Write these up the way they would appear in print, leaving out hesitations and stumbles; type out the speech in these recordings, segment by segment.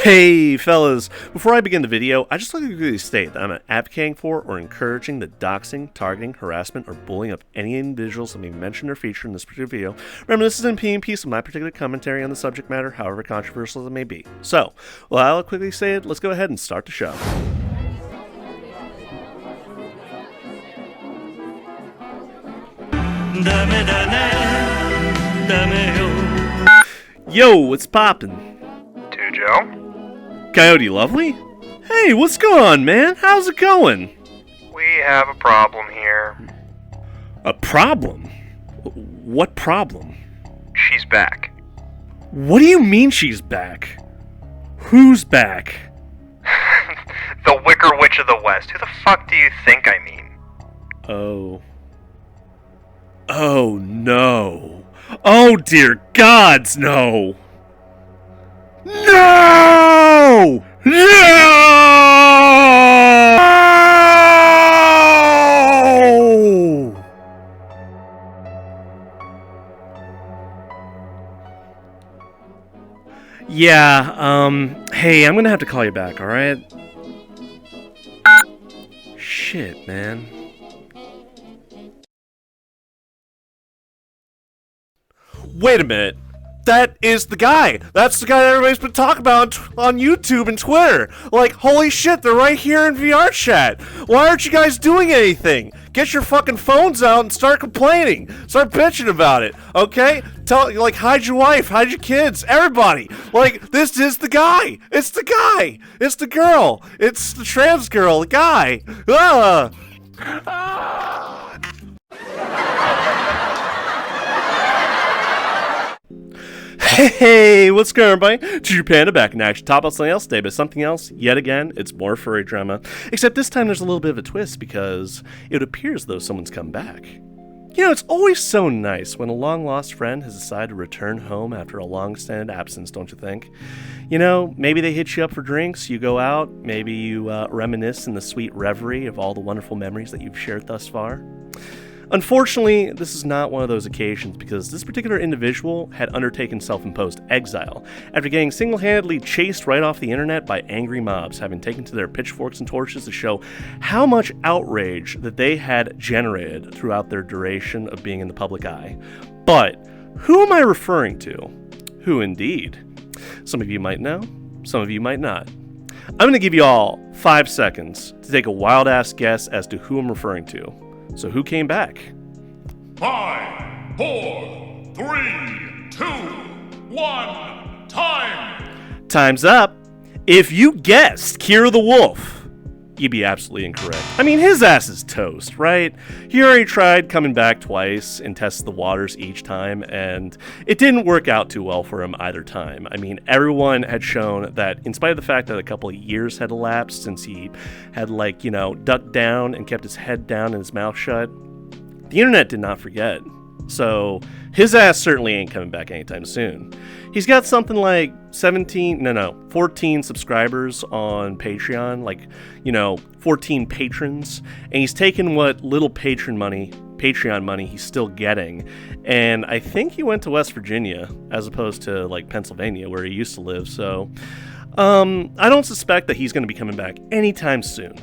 Hey fellas, before I begin the video, I just like to quickly state that I'm not advocating for or encouraging the doxing, targeting, harassment, or bullying of any individuals that may be mentioned or featured in this particular video. Remember, this is an opinion piece of my particular commentary on the subject matter, however controversial as it may be. So, while I'll quickly say it, let's go ahead and start the show. Yo, what's poppin'? Joe? Coyote Lovely? Hey, what's going on, man? How's it going? We have a problem here. A problem? What problem? She's back. What do you mean she's back? Who's back? The Wicker Witch of the West. Who the fuck do you think I mean? Oh. Oh, no. Oh, dear gods, no! No! No! Yeah, hey, I'm gonna have to call you back, alright? Shit, man. Wait a minute. That is the guy. That's the guy that everybody's been talking about on YouTube and Twitter. Like, holy shit, they're right here in VR chat. Why aren't you guys doing anything? Get your fucking phones out and start complaining. Start bitching about it, okay? Hide your wife, hide your kids, everybody. Like, this is the guy. It's the guy. It's the girl. It's the trans girl, the guy. Hey, what's going on, everybody? It's your Panda back in action. Top of something else today, but something else, yet again, it's more furry drama. Except this time there's a little bit of a twist because it appears as though someone's come back. You know, it's always so nice when a long-lost friend has decided to return home after a long-standing absence, don't you think? You know, maybe they hit you up for drinks, you go out, maybe you reminisce in the sweet reverie of all the wonderful memories that you've shared thus far. Unfortunately, this is not one of those occasions because this particular individual had undertaken self-imposed exile after getting single-handedly chased right off the internet by angry mobs, having taken to their pitchforks and torches to show how much outrage that they had generated throughout their duration of being in the public eye. But who am I referring to? Who indeed? Some of you might know, some of you might not. I'm going to give you all 5 seconds to take a wild-ass guess as to who I'm referring to. So who came back? 5, 4, 3, 2, 1, time! Time's up. If you guessed Kira the Wolf, you'd be absolutely incorrect. I mean, his ass is toast, right? He already tried coming back twice and tested the waters each time, and it didn't work out too well for him either time. I mean, everyone had shown that in spite of the fact that a couple of years had elapsed since he had, ducked down and kept his head down and his mouth shut, the internet did not forget. So his ass certainly ain't coming back anytime soon. He's got something like 14 subscribers on Patreon, 14 patrons, and he's taken what little Patreon money he's still getting, and I think he went to West Virginia as opposed to Pennsylvania where he used to live, so I don't suspect that he's going to be coming back anytime soon.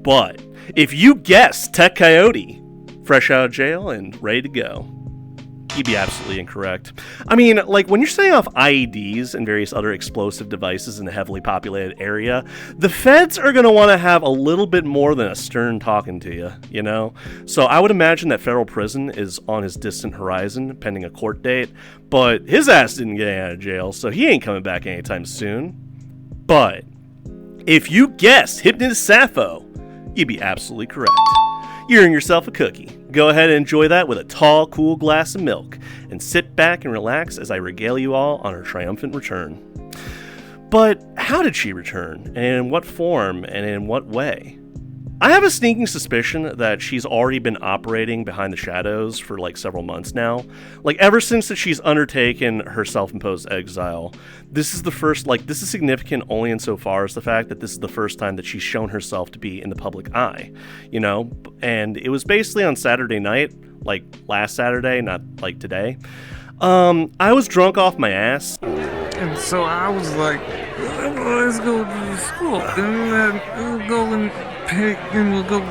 But if you guess Tech Coyote, fresh out of jail and ready to go, you'd be absolutely incorrect. I mean, when you're setting off IEDs and various other explosive devices in a heavily populated area, the feds are going to want to have a little bit more than a stern talking to you, you know? So I would imagine that federal prison is on his distant horizon, pending a court date, but his ass didn't get out of jail, so he ain't coming back anytime soon. But if you guessed Hypnotist Sappho, you'd be absolutely correct. You earn yourself a cookie. Go ahead and enjoy that with a tall, cool glass of milk, and sit back and relax as I regale you all on her triumphant return. But how did she return, and in what form, and in what way? I have a sneaking suspicion that she's already been operating behind the shadows for several months now. Ever since that she's undertaken her self-imposed exile. This is the first, this is significant only insofar as the fact that this is the first time that she's shown herself to be in the public eye, you know? And it was basically on Saturday night, last Saturday, not today. I was drunk off my ass. And so I was like, let's go to school, and then we'll go and pick, and we'll go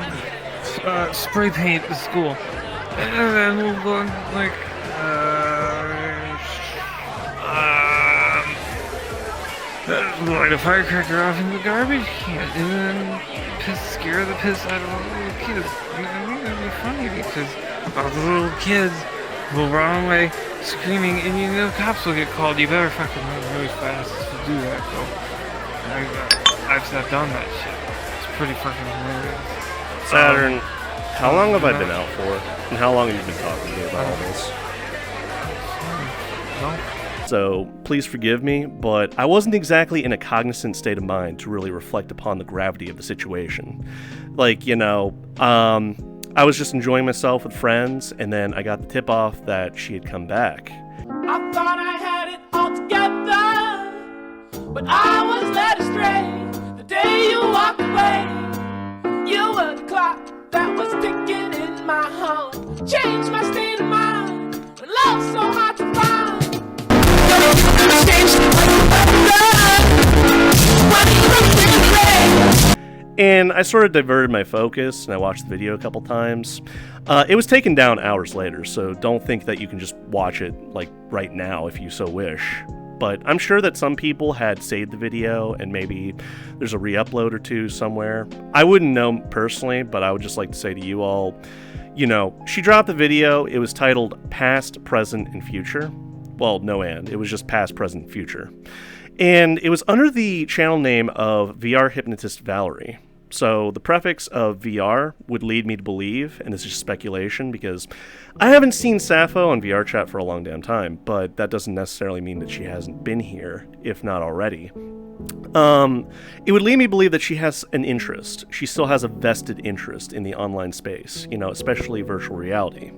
spray paint the school, and then we'll go and light a firecracker off in the garbage can, and then scare the piss out of all the little kids. And I think that'd be funny because all the little kids will run away screaming, and cops will get called. You better fucking run really fast to do that, though. I've done that shit. It's pretty fucking hilarious. Saturn, how long have I been out for? And how long have you been talking to me about all this? So, please forgive me, but I wasn't exactly in a cognizant state of mind to really reflect upon the gravity of the situation. I was just enjoying myself with friends, and then I got the tip-off that she had come back. I thought I had it all together, but I was led astray the day you walked away. You were the clock that was ticking in my heart, changed my state of mind, when love's so hard to find. And I sort of diverted my focus, and I watched the video a couple times. It was taken down hours later, so don't think that you can just watch it, right now if you so wish. But I'm sure that some people had saved the video, and maybe there's a re-upload or two somewhere. I wouldn't know personally, but I would just like to say to you all, she dropped the video. It was titled Past, Present, and Future. Well, no and. It was just past, present, future. And it was under the channel name of VR Hypnotist Valerie. So the prefix of VR would lead me to believe, and this is just speculation because I haven't seen Sappho on VR chat for a long damn time, but that doesn't necessarily mean that she hasn't been here, if not already. It would lead me to believe that she has an interest. She still has a vested interest in the online space, especially virtual reality.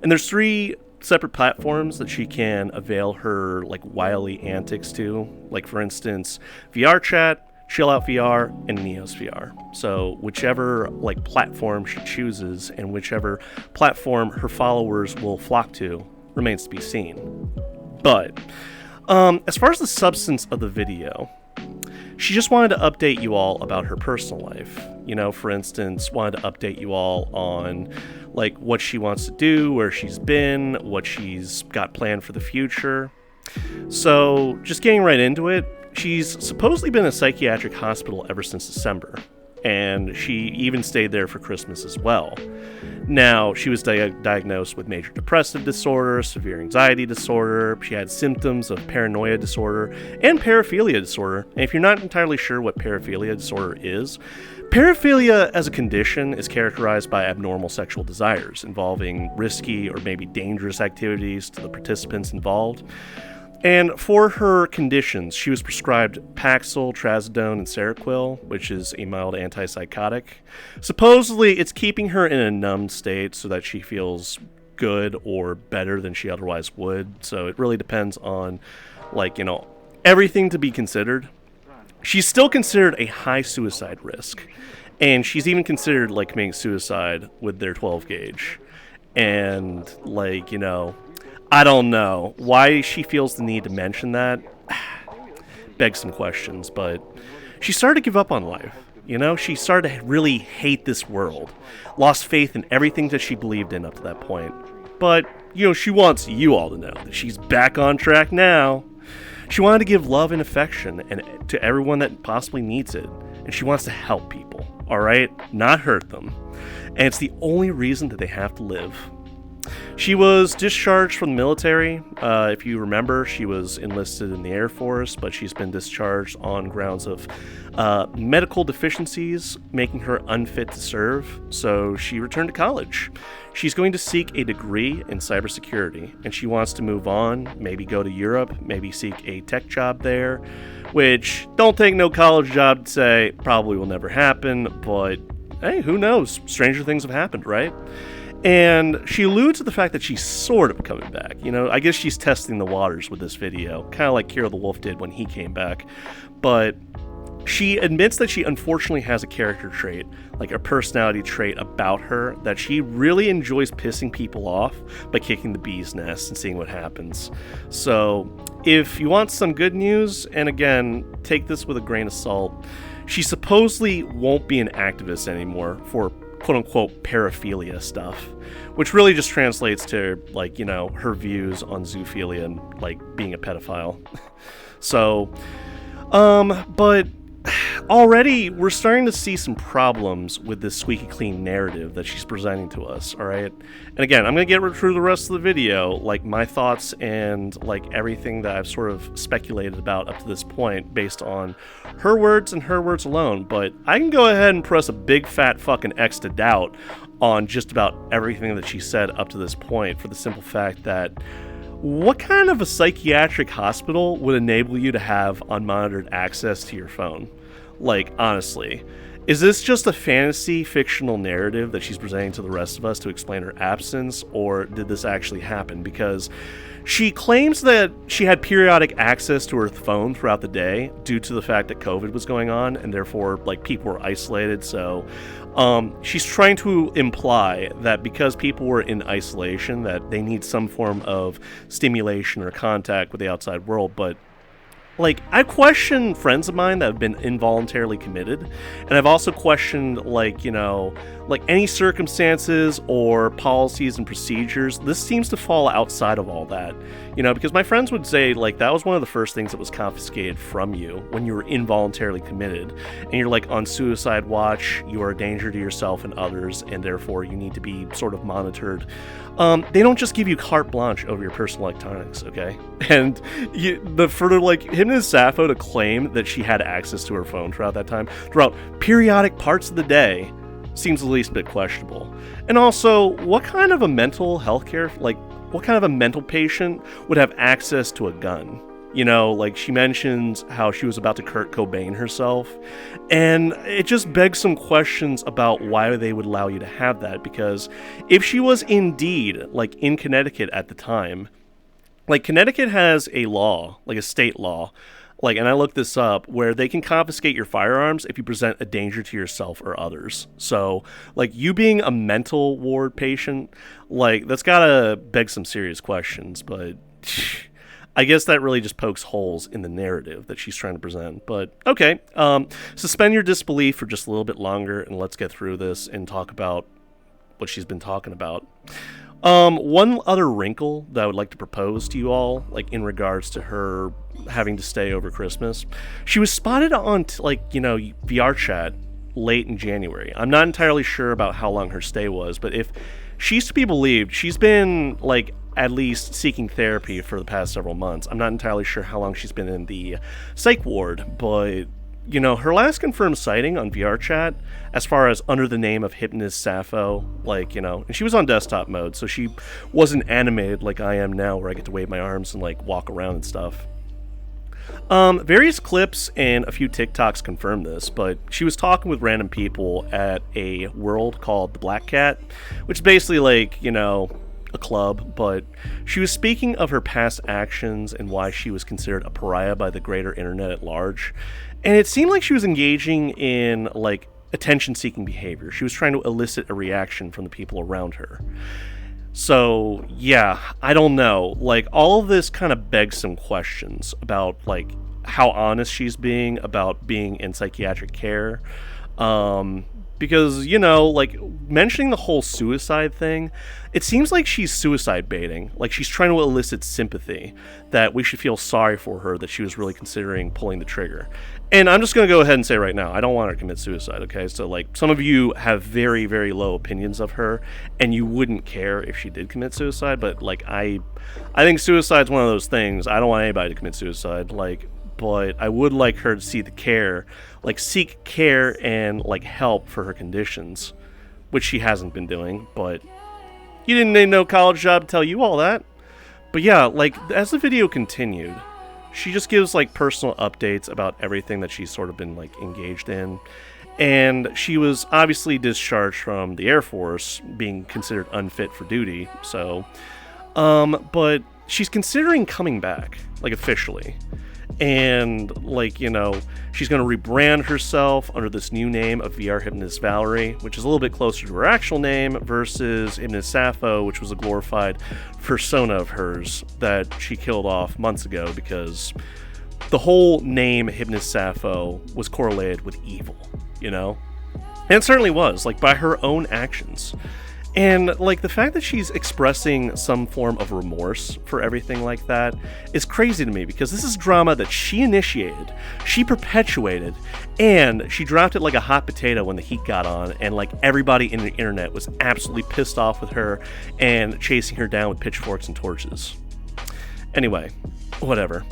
And there's 3 separate platforms that she can avail her wily antics to, for instance, VR chat, Chill Out VR, and Neos VR. So whichever platform she chooses and whichever platform her followers will flock to remains to be seen. But as far as the substance of the video, she just wanted to update you all about her personal life. For instance, wanted to update you all on what she wants to do, where she's been, what she's got planned for the future. So just getting right into it, she's supposedly been in a psychiatric hospital ever since December, and she even stayed there for Christmas as well. Now, she was diagnosed with major depressive disorder, severe anxiety disorder. She had symptoms of paranoia disorder and paraphilia disorder. And if you're not entirely sure what paraphilia disorder is, paraphilia as a condition is characterized by abnormal sexual desires involving risky or maybe dangerous activities to the participants involved. And for her conditions, she was prescribed Paxil, Trazodone, and Seroquel, which is a mild antipsychotic. Supposedly, it's keeping her in a numbed state so that she feels good or better than she otherwise would. So it really depends on, everything to be considered. She's still considered a high suicide risk. And she's even considered, committing suicide with their 12 gauge. And, I don't know why she feels the need to mention that. Begs some questions, but she started to give up on life. She started to really hate this world. Lost faith in everything that she believed in up to that point. But, she wants you all to know that she's back on track now. She wanted to give love and affection to everyone that possibly needs it. And she wants to help people, alright? Not hurt them. And it's the only reason that they have to live. She was discharged from the military. If you remember, she was enlisted in the Air Force, but she's been discharged on grounds of medical deficiencies, making her unfit to serve. So she returned to college. She's going to seek a degree in cybersecurity, and she wants to move on, maybe go to Europe, maybe seek a tech job there, which, don't take no college job to say, probably will never happen, but hey, who knows? Stranger things have happened, right? And she alludes to the fact that she's sort of coming back. I guess she's testing the waters with this video, kind of like Kira the Wolf did when he came back. But She admits that she unfortunately has a character trait, like a personality trait about her, that she really enjoys pissing people off by kicking the bee's nest and seeing what happens. So, if you want some good news, and again, take this with a grain of salt, she supposedly won't be an activist anymore for quote-unquote paraphilia stuff, which really just translates to, like, you know, her views on zoophilia and, like, being a pedophile. So, but already we're starting to see some problems with this squeaky clean narrative that she's presenting to us, alright? And again, I'm going to get through the rest of the video, like my thoughts and like everything that I've sort of speculated about up to this point based on her words and her words alone, but I can go ahead and press a big fat fucking X to doubt on just about everything that she said up to this point for the simple fact that what kind of a psychiatric hospital would enable you to have unmonitored access to your phone? Like, honestly, is this just a fantasy fictional narrative that she's presenting to the rest of us to explain her absence, or did this actually happen? Because she claims that she had periodic access to her phone throughout the day due to the fact that COVID was going on and therefore, like, people were isolated. So she's trying to imply that because people were in isolation that they need some form of stimulation or contact with the outside world. But like, I question friends of mine that have been involuntarily committed, and I've also questioned, like, you know, like any circumstances or policies and procedures. This seems to fall outside of all that, you know, because my friends would say, like, that was one of the first things that was confiscated from you when you were involuntarily committed, and you're, like, on suicide watch, you are a danger to yourself and others, and therefore you need to be sort of monitored. They don't just give you carte blanche over your personal electronics, okay? And for like Hypnotist Sappho to claim that she had access to her phone throughout that time, throughout periodic parts of the day, seems at least a bit questionable. And also, what kind of a mental health care, like, what kind of a mental patient would have access to a gun? You know, like, she mentions how she was about to Kurt Cobain herself, and it just begs some questions about why they would allow you to have that, because if she was indeed, like, in Connecticut at the time, like, Connecticut has a law, like a state law, like, and I looked this up, where they can confiscate your firearms if you present a danger to yourself or others. So, like, you being a mental ward patient, like, that's gotta beg some serious questions, but I guess that really just pokes holes in the narrative that she's trying to present. But, okay, suspend your disbelief for just a little bit longer, and let's get through this and talk about what she's been talking about. One other wrinkle that I would like to propose to you all, like, in regards to her having to stay over Christmas, she was spotted on, like, you know, VR chat late in January. I'm not entirely sure about how long her stay was, but if she's to be believed, she's been, like, at least seeking therapy for the past several months. I'm not entirely sure how long she's been in the psych ward, but, you know, her last confirmed sighting on VR chat, as far as under the name of Hypnotist Sappho, like, you know, and she was on desktop mode, so she wasn't animated like I am now, where I get to wave my arms and, like, walk around and stuff. Various clips and a few TikToks confirm this, but she was talking with random people at a world called the Black Cat, which is basically, like, you know, a club, but she was speaking of her past actions and why she was considered a pariah by the greater internet at large, and it seemed like she was engaging in, like, attention-seeking behavior. She was trying to elicit a reaction from the people around her. So, yeah, I don't know. Like, all of this kind of begs some questions about, like, how honest she's being about being in psychiatric care. Because, you know, like, mentioning the whole suicide thing, it seems like she's suicide baiting. Like, she's trying to elicit sympathy, that we should feel sorry for her, that she was really considering pulling the trigger. And I'm just going to go ahead and say right now, I don't want her to commit suicide, okay? So, like, some of you have very, very low opinions of her, and you wouldn't care if she did commit suicide, but, like, I think suicide's one of those things. I don't want anybody to commit suicide, like, but I would like her to see the care, like, seek care and, like, help for her conditions, which she hasn't been doing, but you didn't need no college job to tell you all that. But yeah, like, as the video continued, she just gives, like, personal updates about everything that she's sort of been, like, engaged in, and she was obviously discharged from the Air Force, being considered unfit for duty, so, but she's considering coming back, like, officially. And, like, you know, she's going to rebrand herself under this new name of VR Hypnotist Valerie, which is a little bit closer to her actual name, versus Hypnotist Sappho, which was a glorified persona of hers that she killed off months ago because the whole name Hypnotist Sappho was correlated with evil, you know? And it certainly was, like, by her own actions. And, like, the fact that she's expressing some form of remorse for everything like that is crazy to me, because this is drama that she initiated, she perpetuated, and she dropped it like a hot potato when the heat got on, and, like, everybody in the internet was absolutely pissed off with her and chasing her down with pitchforks and torches. Anyway, whatever.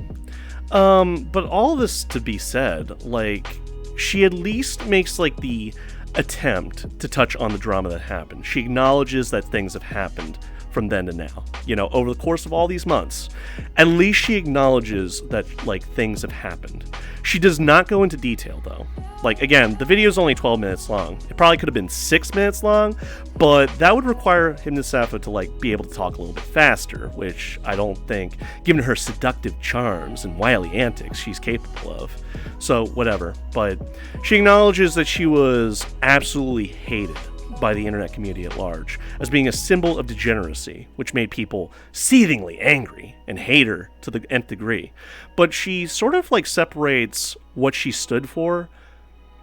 But all this to be said, like, she at least makes, like, the attempt to touch on the drama that happened. She acknowledges that things have happened from then to now, you know, over the course of all these months. At least she acknowledges that, like, things have happened. She does not go into detail, though. Like, again, the video is only 12 minutes long. It probably could have been 6 minutes long, but that would require Hypnotist Sappho to, like, be able to talk a little bit faster, which I don't think, given her seductive charms and wily antics, she's capable of. So, whatever. But she acknowledges that she was absolutely hated by the internet community at large as being a symbol of degeneracy, which made people seethingly angry and hate her to the nth degree. But she sort of, like, separates what she stood for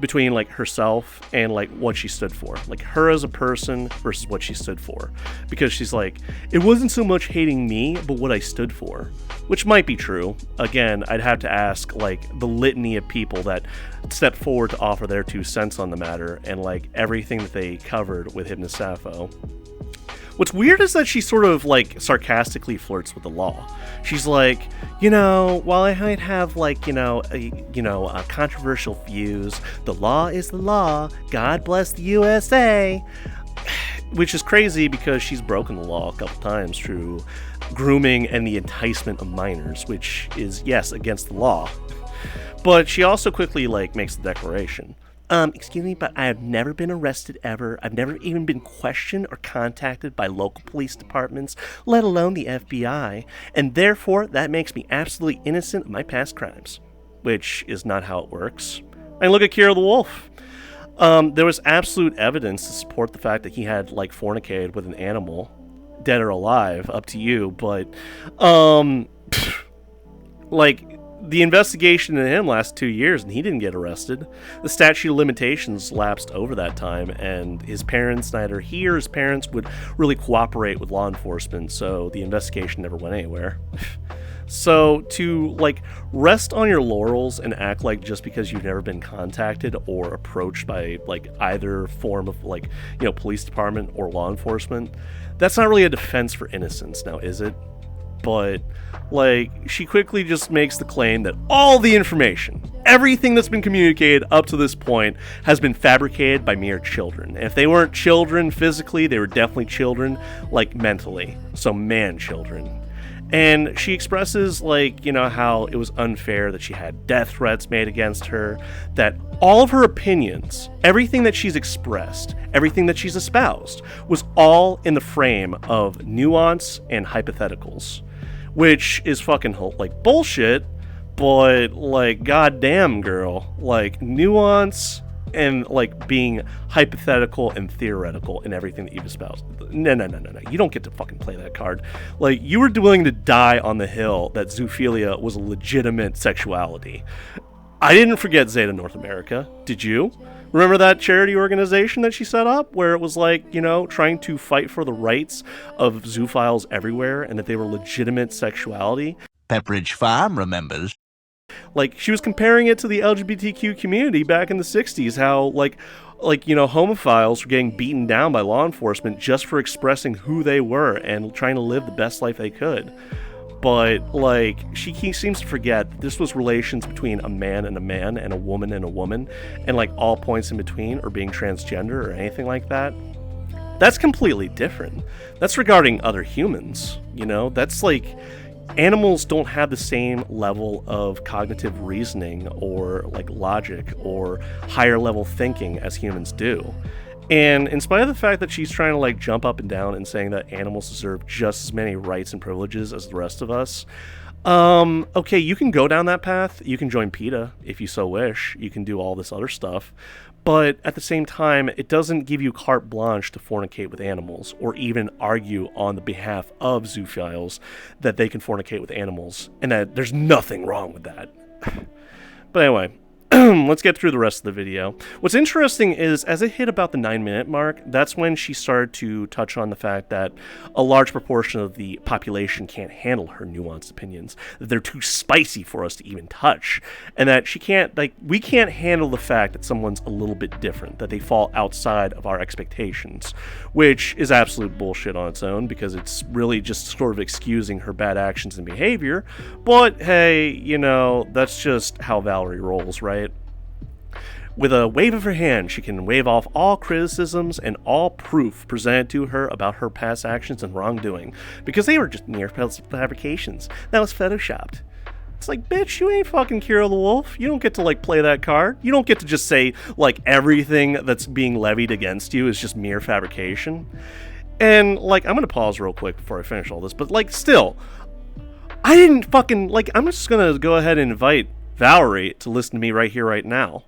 between, like, herself and, like, what she stood for, like, her as a person versus what she stood for, because she's like, it wasn't so much hating me but what I stood for, which might be true. Again, I'd have to ask, like, the litany of people that stepped forward to offer their 2 cents on the matter, and, like, everything that they covered with Hypnotist Sappho. What's weird is that she sort of, like, sarcastically flirts with the law. She's like, you know, while I might have, like, controversial views, the law is the law. God bless the USA. Which is crazy because she's broken the law a couple times through grooming and the enticement of minors, which is, yes, against the law. But she also quickly, like, makes the declaration. Excuse me, but I have never been arrested ever. I've never even been questioned or contacted by local police departments, let alone the FBI, and therefore that makes me absolutely innocent of my past crimes. Which is not how it works. I mean, look at Kira the Wolf. There was absolute evidence to support the fact that he had, like, fornicated with an animal, dead or alive, up to you, but, like, the investigation into him lasted 2 years and he didn't get arrested. The statute of limitations lapsed over that time, and his parents, neither he or his parents, would really cooperate with law enforcement, so the investigation never went anywhere. So to, like, rest on your laurels and act like just because you've never been contacted or approached by, like, either form of, like, you know, police department or law enforcement, that's not really a defense for innocence now, is it? But, like, she quickly just makes the claim that all the information, everything that's been communicated up to this point, has been fabricated by mere children. And if they weren't children physically, they were definitely children, like, mentally. So man-children. And she expresses, like, you know, how it was unfair that she had death threats made against her, that all of her opinions, everything that she's expressed, everything that she's espoused, was all in the frame of nuance and hypotheticals. Which is fucking, like, bullshit, but, like, goddamn, girl. Like, nuance and, like, being hypothetical and theoretical in everything that you've espoused. No. You don't get to fucking play that card. Like, you were willing to die on the hill that zoophilia was a legitimate sexuality. I didn't forget Zeta North America. Did you? Remember that charity organization that she set up where it was, like, you know, trying to fight for the rights of zoophiles everywhere and that they were legitimate sexuality? Pepperidge Farm remembers. Like, she was comparing it to the LGBTQ community back in the 60s, how, like, you know, homophiles were getting beaten down by law enforcement just for expressing who they were and trying to live the best life they could. But, like, she seems to forget that this was relations between a man and a woman and a woman, and, like, all points in between, or being transgender or anything like that. That's completely different. That's regarding other humans, you know? That's, like, animals don't have the same level of cognitive reasoning or, like, logic or higher level thinking as humans do. And in spite of the fact that she's trying to, like, jump up and down and saying that animals deserve just as many rights and privileges as the rest of us, Okay, you can go down that path. You can join PETA if you so wish. You can do all this other stuff. But at the same time, it doesn't give you carte blanche to fornicate with animals or even argue on the behalf of zoophiles that they can fornicate with animals and that there's nothing wrong with that. But anyway, let's get through the rest of the video. What's interesting is as it hit about the 9-minute mark, that's when she started to touch on the fact that a large proportion of the population can't handle her nuanced opinions, that they're too spicy for us to even touch, and that we can't handle the fact that someone's a little bit different, that they fall outside of our expectations, which is absolute bullshit on its own because it's really just sort of excusing her bad actions and behavior. But hey, that's just how Valerie rolls, right? With a wave of her hand, she can wave off all criticisms and all proof presented to her about her past actions and wrongdoing, because they were just mere fabrications. That was photoshopped. It's like, bitch, you ain't fucking Kira the Wolf. You don't get to, play that card. You don't get to just say, everything that's being levied against you is just mere fabrication. And, I'm gonna pause real quick before I finish all this, but, still, I didn't fucking, I'm just gonna go ahead and invite Valerie to listen to me right here, right now.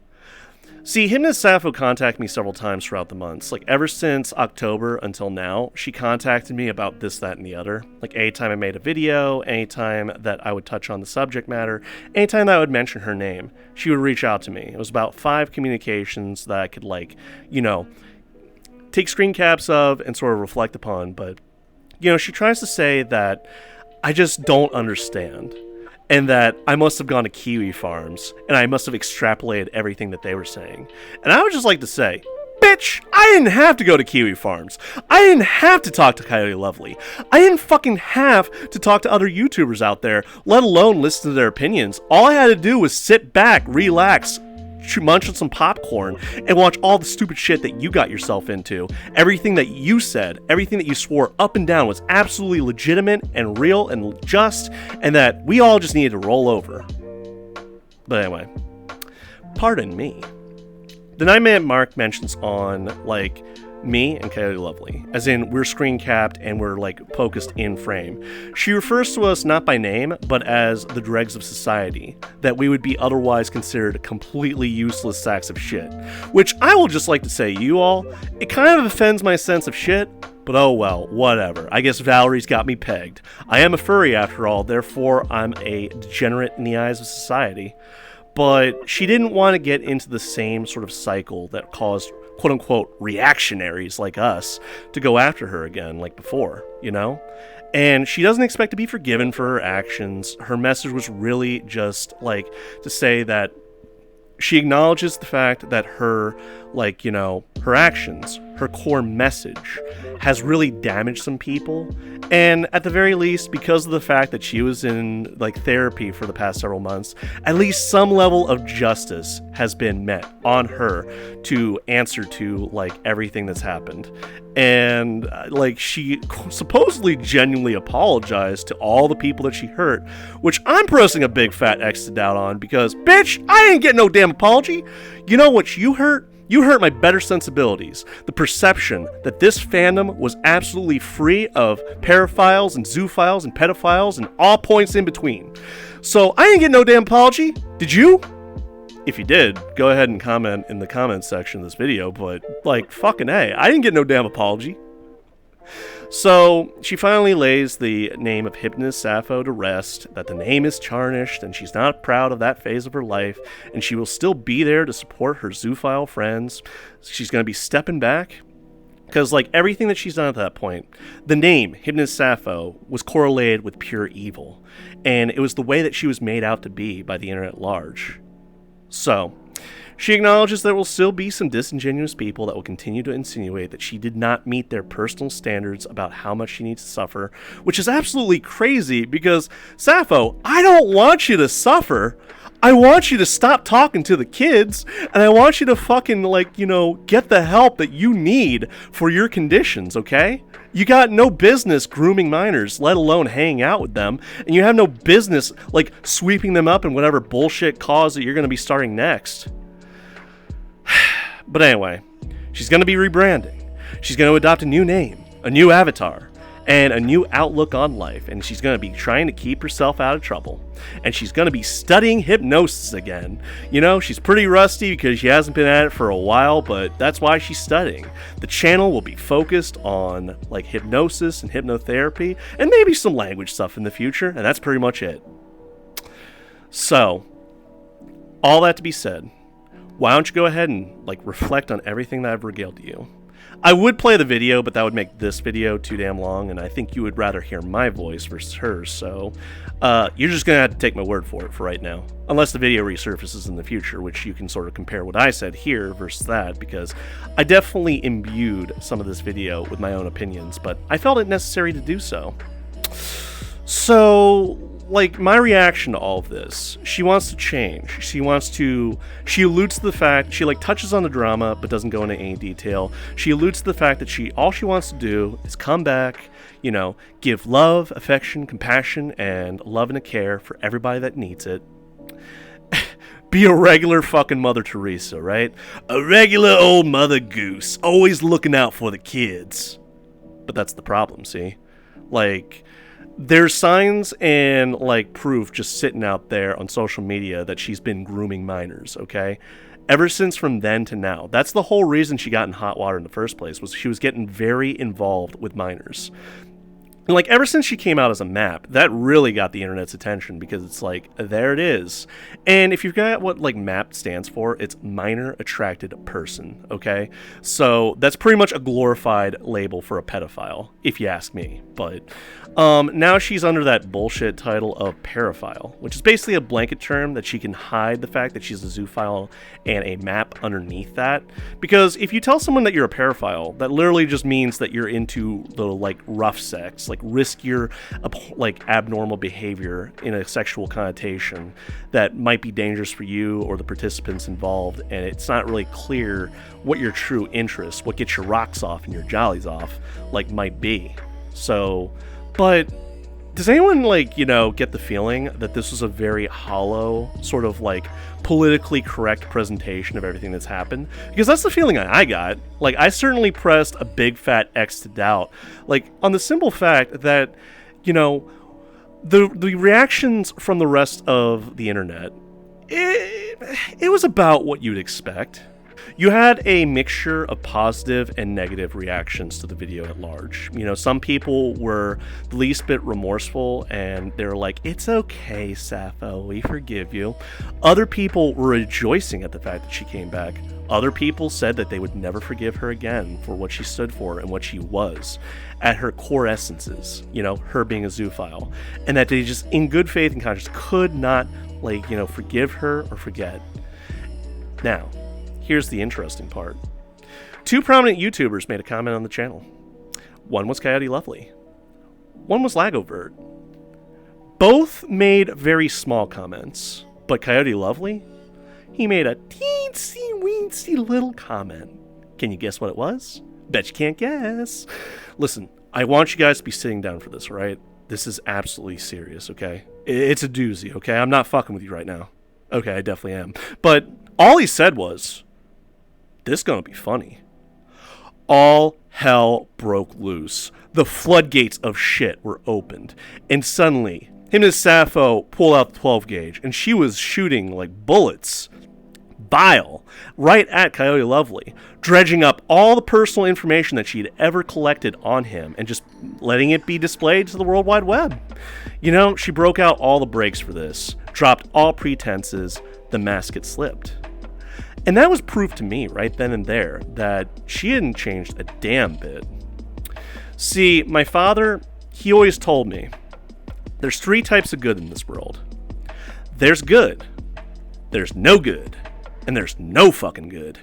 See, Hypnotist Sappho contacted me several times throughout the months. Ever since October until now, she contacted me about this, that, and the other. Anytime I made a video, anytime that I would touch on the subject matter, anytime that I would mention her name, she would reach out to me. It was about 5 communications that I could, take screen caps of and sort of reflect upon. But, she tries to say that I just don't understand. And that I must have gone to Kiwi Farms, and I must have extrapolated everything that they were saying. And I would just like to say, bitch, I didn't have to go to Kiwi Farms. I didn't have to talk to Coyote Lovely. I didn't fucking have to talk to other YouTubers out there, let alone listen to their opinions. All I had to do was sit back, relax, munch on some popcorn, and watch all the stupid shit that you got yourself into. Everything that you said, everything that you swore up and down was absolutely legitimate and real and just, and that we all just needed to roll over. But anyway, pardon me. The 9-minute mark mentions on, me and Coyote Lovely, as in we're screen capped and we're focused in frame. She refers to us not by name, but as the dregs of society, that we would be otherwise considered completely useless sacks of shit. Which I will just like to say, you all, it kind of offends my sense of shit, but oh well, whatever. I guess Valerie's got me pegged. I am a furry after all, therefore I'm a degenerate in the eyes of society. But she didn't want to get into the same sort of cycle that caused quote-unquote reactionaries like us to go after her again like before, And she doesn't expect to be forgiven for her actions. Her message was really just to say that she acknowledges the fact that her her actions, her core message has really damaged some people. And at the very least, because of the fact that she was in therapy for the past several months, at least some level of justice has been met on her to answer to everything that's happened. And she supposedly genuinely apologized to all the people that she hurt, which I'm pressing a big fat X to doubt on because, bitch, I ain't getting no damn apology. You know what you hurt? You hurt my better sensibilities. The perception that this fandom was absolutely free of paraphiles and zoophiles and pedophiles and all points in between. So I ain't getting no damn apology. Did you? If you did, go ahead and comment in the comments section of this video, but fucking A, I didn't get no damn apology. So she finally lays the name of Hypnotist Sappho to rest, that the name is tarnished and she's not proud of that phase of her life, and she will still be there to support her zoophile friends. She's going to be stepping back, because everything that she's done at that point, the name Hypnotist Sappho was correlated with pure evil, and it was the way that she was made out to be by the internet at large. So she acknowledges there will still be some disingenuous people that will continue to insinuate that she did not meet their personal standards about how much she needs to suffer, which is absolutely crazy because, Sappho, I don't want you to suffer. I want you to stop talking to the kids, and I want you to fucking, get the help that you need for your conditions, okay? You got no business grooming minors, let alone hanging out with them, and you have no business, sweeping them up in whatever bullshit cause that you're going to be starting next. But anyway, she's going to be rebranding. She's going to adopt a new name, a new avatar, and a new outlook on life, and she's going to be trying to keep herself out of trouble. And she's going to be studying hypnosis again. You know, she's pretty rusty because she hasn't been at it for a while, but that's why she's studying. The channel will be focused on like hypnosis and hypnotherapy and maybe some language stuff in the future, and that's pretty much it. So, all that to be said, why don't you go ahead and like reflect on everything that I've regaled to you. I would play the video, but that would make this video too damn long, and I think you would rather hear my voice versus hers, so you're just going to have to take my word for it for right now. Unless the video resurfaces in the future, which you can sort of compare what I said here versus that, because I definitely imbued some of this video with my own opinions, but I felt it necessary to do so. So, like, my reaction to all of this, she wants to change. She alludes to the fact, she like touches on the drama, but doesn't go into any detail. She alludes to the fact that all she wants to do is come back, you know, give love, affection, compassion, and love and a care for everybody that needs it. Be a regular fucking Mother Teresa, right? A regular old Mother Goose, always looking out for the kids. But that's the problem, see? Like, there's signs and like proof just sitting out there on social media that she's been grooming minors, okay? Ever since from then to now. That's the whole reason she got in hot water in the first place, was she was getting very involved with minors. And like ever since she came out as a MAP, that really got the internet's attention, because it's like, there it is. And if you forgot what like MAP stands for, it's minor attracted person, okay? So that's pretty much a glorified label for a pedophile, if you ask me. But now she's under that bullshit title of paraphile, which is basically a blanket term that she can hide the fact that she's a zoophile and a MAP underneath that. Because if you tell someone that you're a paraphile, that literally just means that you're into the like rough sex, like riskier, like abnormal behavior in a sexual connotation that might be dangerous for you or the participants involved, and it's not really clear what your true interests, what gets your rocks off and your jollies off, like might be. So, but does anyone like, you know, get the feeling that this was a very hollow, sort of like politically correct presentation of everything that's happened? Because that's the feeling I got. Like, I certainly pressed a big fat X to doubt, like on the simple fact that, you know, the reactions from the rest of the internet, it was about what you'd expect. You had a mixture of positive and negative reactions to the video at large. You know, some people were the least bit remorseful, and they were like, it's okay, Sappho, we forgive you. Other people were rejoicing at the fact that she came back. Other people said that they would never forgive her again for what she stood for and what she was at her core essences, you know, her being a zoophile, and that they just, in good faith and conscience, could not, like, you know, forgive her or forget. Now, here's the interesting part. Two prominent YouTubers made a comment on the channel. One was Coyote Lovely. One was Lagovert. Both made very small comments, but Coyote Lovely, he made a teensy-weensy little comment. Can you guess what it was? Bet you can't guess. Listen, I want you guys to be sitting down for this, right? This is absolutely serious, okay? It's a doozy, okay? I'm not fucking with you right now. Okay, I definitely am. But all he said was, this is gonna be funny. All hell broke loose. The floodgates of shit were opened. And suddenly, him and Sappho pulled out the 12 gauge, and she was shooting like bullets, bile, right at Coyote Lovely, dredging up all the personal information that she'd ever collected on him and just letting it be displayed to the World Wide Web. You know, she broke out all the brakes for this, dropped all pretenses, the mask had slipped. And that was proof to me right then and there that she hadn't changed a damn bit. See, my father, he always told me, there's three types of good in this world. There's good, there's no good, and there's no fucking good.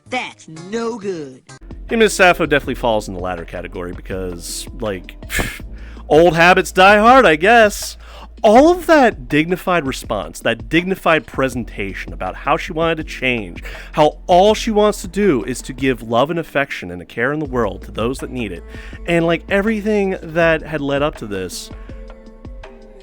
That's no good. Him and Sappho definitely falls in the latter category because, like, old habits die hard, I guess. All of that dignified response, that dignified presentation about how she wanted to change, how all she wants to do is to give love and affection and a care in the world to those that need it, and like everything that had led up to this,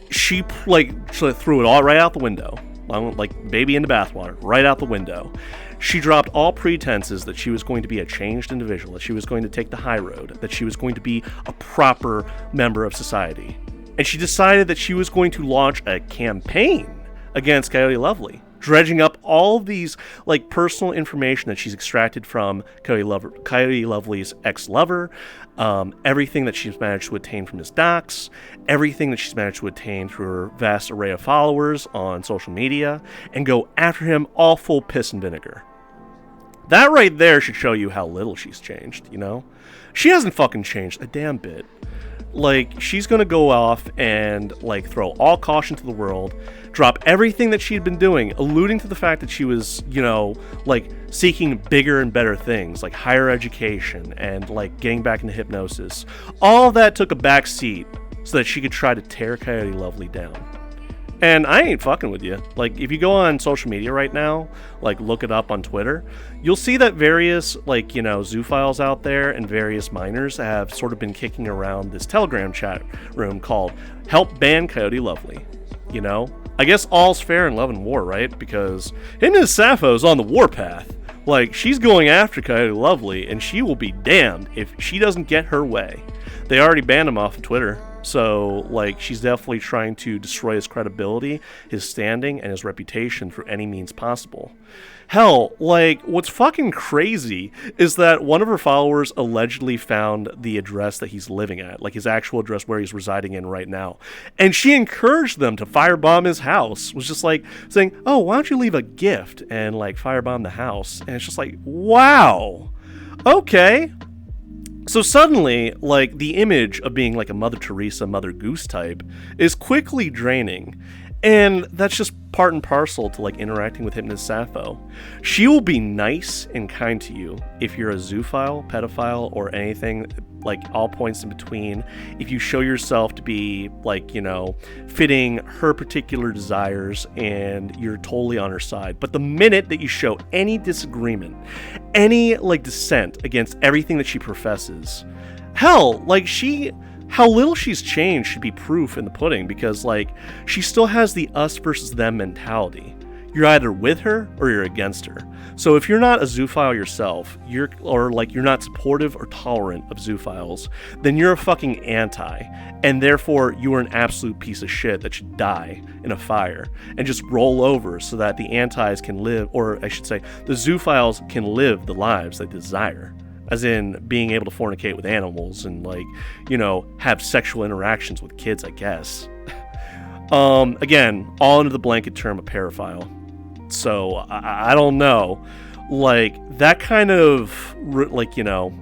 she threw it all right out the window. like baby in the bathwater, right out the window. She dropped all pretenses that she was going to be a changed individual, that she was going to take the high road, that she was going to be a proper member of society. And she decided that she was going to launch a campaign against Coyote Lovely, dredging up all these like personal information that she's extracted from Coyote Lovely's ex-lover, everything that she's managed to attain from his docs, everything that she's managed to attain through her vast array of followers on social media, and go after him all full piss and vinegar. That right there should show you how little she's changed, you know? She hasn't fucking changed a damn bit. Like, she's gonna go off and, like, throw all caution to the world, drop everything that she had been doing, alluding to the fact that she was, you know, like, seeking bigger and better things, like higher education and, like, getting back into hypnosis. All of that took a back seat so that she could try to tear Coyote Lovely down. And I ain't fucking with you. Like, if you go on social media right now, like, look it up on Twitter, you'll see that various, like, you know, zoophiles out there and various minors have sort of been kicking around this Telegram chat room called Help Ban Coyote Lovely. You know? I guess all's fair in love and war, right? Because Hypnotist Sappho's on the warpath. Like, she's going after Coyote Lovely, and she will be damned if she doesn't get her way. They already banned him off of Twitter. So, like, she's definitely trying to destroy his credibility, his standing, and his reputation through any means possible. Hell, like, what's fucking crazy is that one of her followers allegedly found the address that he's living at, like his actual address where he's residing in right now. And she encouraged them to firebomb his house. Was just like saying, oh, why don't you leave a gift and, like, firebomb the house? And it's just like, wow. Okay. So suddenly, like, the image of being like a Mother Teresa, Mother Goose type is quickly draining. And that's just part and parcel to, like, interacting with Hypnotist Sappho. She will be nice and kind to you if you're a zoophile, pedophile, or anything, like, all points in between. If you show yourself to be, like, you know, fitting her particular desires and you're totally on her side. But the minute that you show any disagreement, any, like, dissent against everything that she professes, hell, like, how little she's changed should be proof in the pudding, because, like, she still has the us versus them mentality. You're either with her or you're against her. So if you're not a zoophile yourself, you're not supportive or tolerant of zoophiles, then you're a fucking anti, and therefore you are an absolute piece of shit that should die in a fire and just roll over so that the antis can live, or I should say, the zoophiles can live the lives they desire. As in being able to fornicate with animals and, like, you know, have sexual interactions with kids, I guess. Again, all under the blanket term of paraphile. So, I don't know. Like, that kind of, like, you know,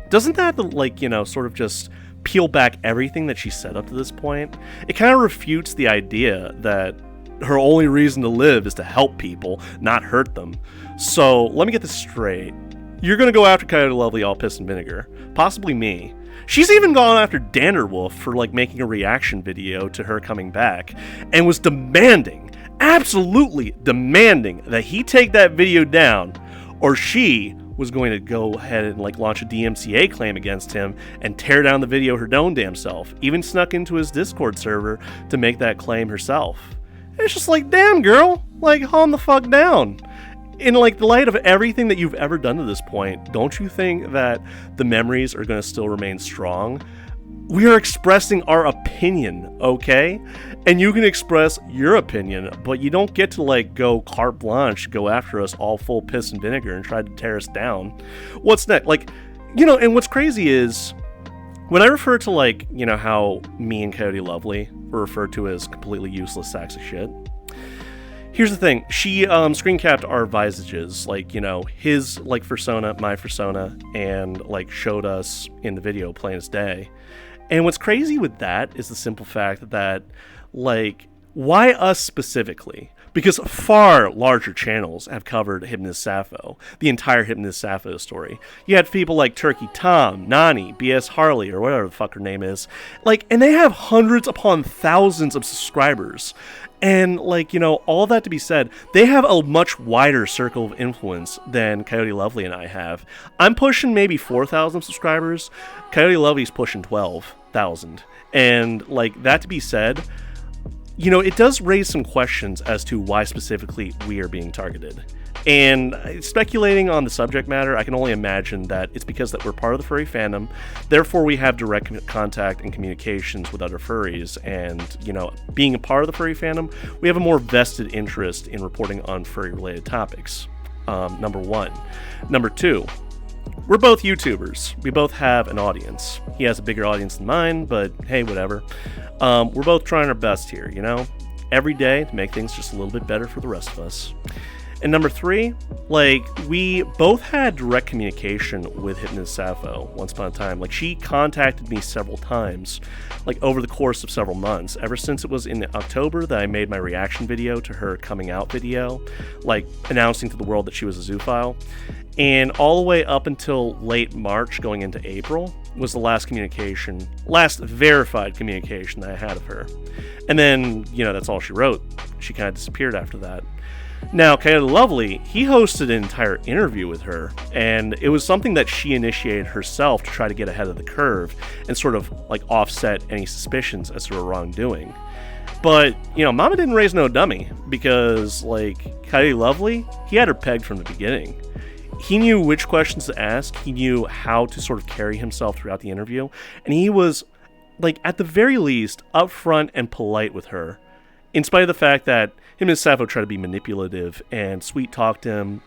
doesn't that, like, you know, sort of just peel back everything that she said up to this point? It kind of refutes the idea that her only reason to live is to help people, not hurt them. So, let me get this straight. You're going to go after Coyote Lovely all piss and vinegar. Possibly me. She's even gone after Danderwolf for, like, making a reaction video to her coming back, and was demanding, absolutely demanding, that he take that video down, or she was going to go ahead and, like, launch a DMCA claim against him and tear down the video her own damn self. Even snuck into his Discord server to make that claim herself. And it's just like, damn, girl, like, calm the fuck down. In, like, the light of everything that you've ever done to this point, don't you think that the memories are going to still remain strong? We are expressing our opinion, okay? And you can express your opinion, but you don't get to, like, go carte blanche, go after us all full piss and vinegar and try to tear us down. What's next? Like, you know, and what's crazy is, when I refer to, like, you know, how me and Coyote Lovely were referred to as completely useless sacks of shit, here's the thing, she screen capped our visages, like, you know, his, like, persona, my persona, and, like, showed us in the video plain as day. And what's crazy with that is the simple fact that, like, why us specifically? Because far larger channels have covered Hypnotist Sappho, the entire Hypnotist Sappho story. You had people like Turkey Tom, Nani, BS Harley, or whatever the fuck her name is, like, and they have hundreds upon thousands of subscribers. And, like, you know, all that to be said, they have a much wider circle of influence than Coyote Lovely and I have. I'm pushing maybe 4,000 subscribers. Coyote Lovely's pushing 12,000. And, like, that to be said, it does raise some questions as to why specifically we are being targeted. And speculating on the subject matter, I can only imagine that it's because that we're part of the furry fandom, therefore we have direct contact and communications with other furries, and, being a part of the furry fandom, we have a more vested interest in reporting on furry-related topics, number one. Number two, we're both YouTubers. We both have an audience. He has a bigger audience than mine, but hey, whatever. We're both trying our best here, every day to make things just a little bit better for the rest of us. And number three, we both had direct communication with Hypnotist Sappho once upon a time. She contacted me several times, over the course of several months, ever since it was in October that I made my reaction video to her coming out video, announcing to the world that she was a zoophile. And all the way up until late March, going into April, was the last verified communication that I had of her. And then, that's all she wrote. She kind of disappeared after that. Now, Coyote Lovely, he hosted an entire interview with her, and it was something that she initiated herself to try to get ahead of the curve and sort of offset any suspicions as to her wrongdoing. But, Mama didn't raise no dummy, because, Coyote Lovely, he had her pegged from the beginning. He knew which questions to ask, he knew how to sort of carry himself throughout the interview, and he was, at the very least, upfront and polite with her, in spite of the fact that him and Sappho tried to be manipulative and sweet-talked him.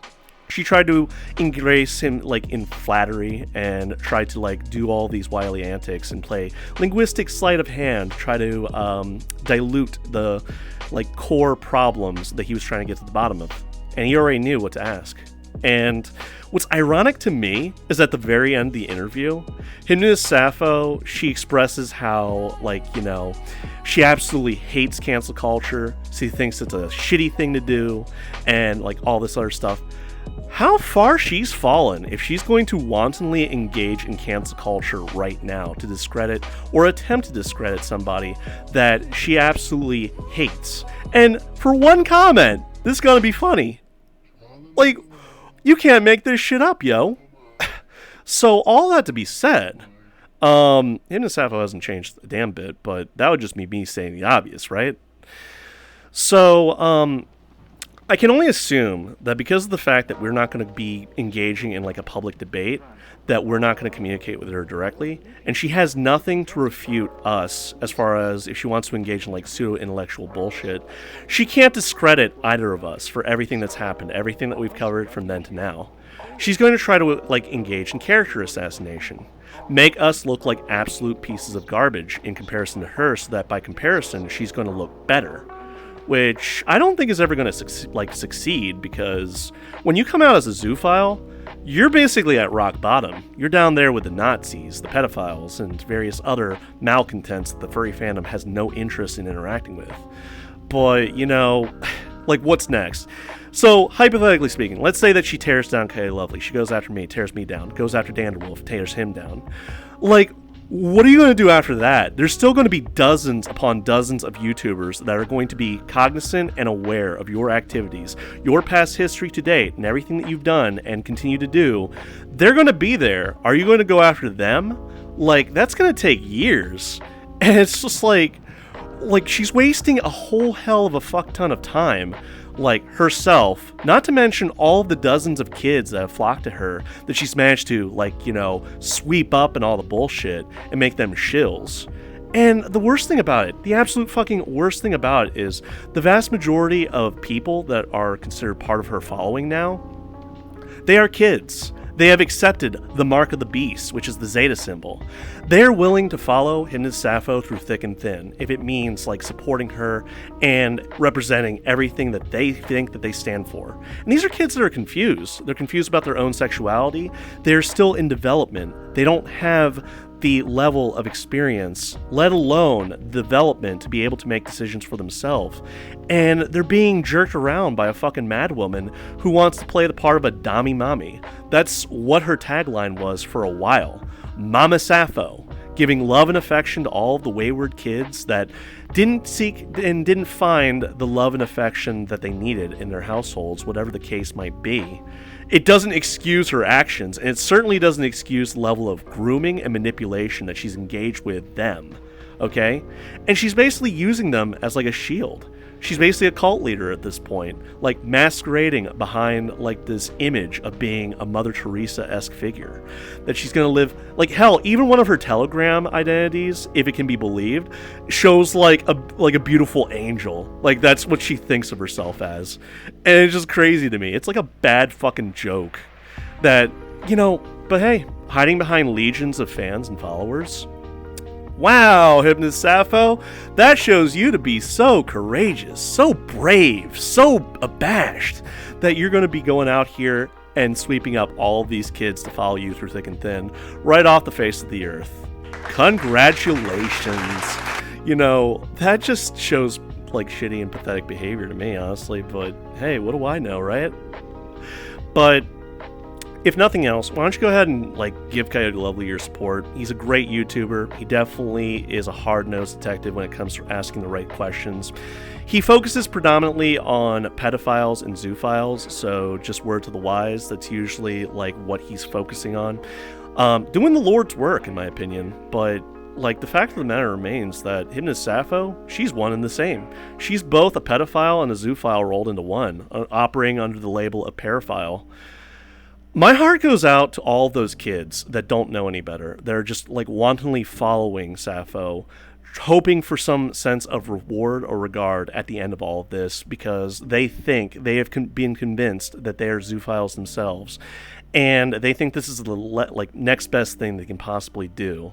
She tried to embrace him, in flattery, and tried to, do all these wily antics and play linguistic sleight of hand, try to dilute the, core problems that he was trying to get to the bottom of. And he already knew what to ask. And what's ironic to me is at the very end of the interview, Hypnotist Sappho, she expresses how, she absolutely hates cancel culture. She thinks it's a shitty thing to do, and, all this other stuff. How far she's fallen if she's going to wantonly engage in cancel culture right now to discredit or attempt to discredit somebody that she absolutely hates. And for one comment, this is gonna be funny. You can't make this shit up, yo. So, all that to be said, Hypnotist Sappho hasn't changed a damn bit, but that would just be me saying the obvious, right? So, I can only assume that because of the fact that we're not going to be engaging in, a public debate, that we're not going to communicate with her directly, and she has nothing to refute us as far as if she wants to engage in, pseudo-intellectual bullshit. She can't discredit either of us for everything that's happened, everything that we've covered from then to now. She's going to try to, engage in character assassination. Make us look like absolute pieces of garbage in comparison to her, so that by comparison, she's going to look better. Which I don't think is ever going to succeed, because when you come out as a zoophile, you're basically at rock bottom. You're down there with the Nazis, the pedophiles, and various other malcontents that the furry fandom has no interest in interacting with. But, what's next? So, hypothetically speaking, let's say that she tears down Coyote Lovely. She goes after me, tears me down. Goes after Danderwolf, tears him down. What are you going to do after that? There's still going to be dozens upon dozens of YouTubers that are going to be cognizant and aware of your activities, your past history to date, and everything that you've done and continue to do. They're going to be there. Are you going to go after them? That's going to take years. And it's just she's wasting a whole hell of a fuck ton of time. Herself, not to mention all of the dozens of kids that have flocked to her that she's managed to, sweep up and all the bullshit and make them shills. And the worst thing about it, the absolute fucking worst thing about it is the vast majority of people that are considered part of her following now, they are kids. They have accepted the mark of the beast, which is the Zeta symbol. They are willing to follow Hypnotist Sappho through thick and thin, if it means supporting her and representing everything that they think that they stand for. And these are kids that are confused. They're confused about their own sexuality. They're still in development. They don't have the level of experience, let alone development, to be able to make decisions for themselves. And they're being jerked around by a fucking madwoman who wants to play the part of a Dami Mommy. That's what her tagline was for a while. Mama Sappho, giving love and affection to all of the wayward kids that didn't seek and didn't find the love and affection that they needed in their households, whatever the case might be. It doesn't excuse her actions, and it certainly doesn't excuse the level of grooming and manipulation that she's engaged with them okay? And she's basically using them as like a shield. She's basically a cult leader at this point, like masquerading behind like this image of being a Mother Teresa-esque figure. That she's gonna live, like hell, even one of her Telegram identities, if it can be believed, shows like a beautiful angel. Like that's what she thinks of herself as. And it's just crazy to me. It's like a bad fucking joke that, you know, but hey, hiding behind legions of fans and followers. Wow, Hypnotist Sappho, that shows you to be so courageous, so brave, so abashed that you're going to be going out here and sweeping up all these kids to follow you through thick and thin, right off the face of the earth. Congratulations. You know, that just shows like shitty and pathetic behavior to me, honestly, but hey, what do I know, right? But if nothing else, why don't you go ahead and like give Coyote Lovely your support. He's a great YouTuber. He definitely is a hard-nosed detective when it comes to asking the right questions. He focuses predominantly on pedophiles and zoophiles, so just word to the wise, that's usually like what he's focusing on. Doing the Lord's work, in my opinion, but like the fact of the matter remains that Hypnotist Sappho, she's one and the same. She's both a pedophile and a zoophile rolled into one, operating under the label of paraphile. My heart goes out to all those kids that don't know any better. They're just like wantonly following Sappho, hoping for some sense of reward or regard at the end of all of this because they think they have been convinced that they are zoophiles themselves, and they think this is the like next best thing they can possibly do,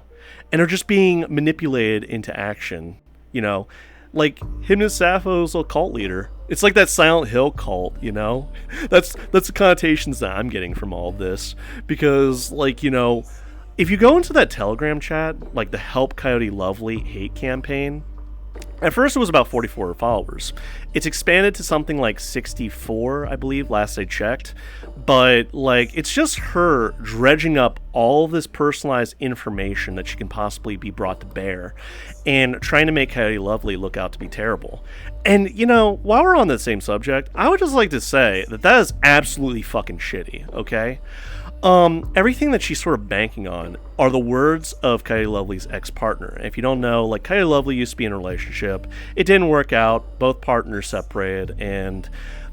and are just being manipulated into action. You know, like Hypnotist Sappho's a cult leader. It's like that Silent Hill cult, you know? That's the connotations that I'm getting from all of this. Because, like, you know, if you go into that Telegram chat, like the Help Coyote Lovely hate campaign, at first it was about 44 followers. It's expanded to something like 64, I believe, last I checked. But, like, it's just her dredging up all this personalized information that she can possibly be brought to bear and trying to make Coyote Lovely look out to be terrible. And, you know, while we're on that same subject, I would just like to say that is absolutely fucking shitty, okay? Everything that she's sort of banking on are the words of Coyote Lovely's ex-partner. If you don't know, like, Coyote Lovely used to be in a relationship. It didn't work out. Both partners separated, and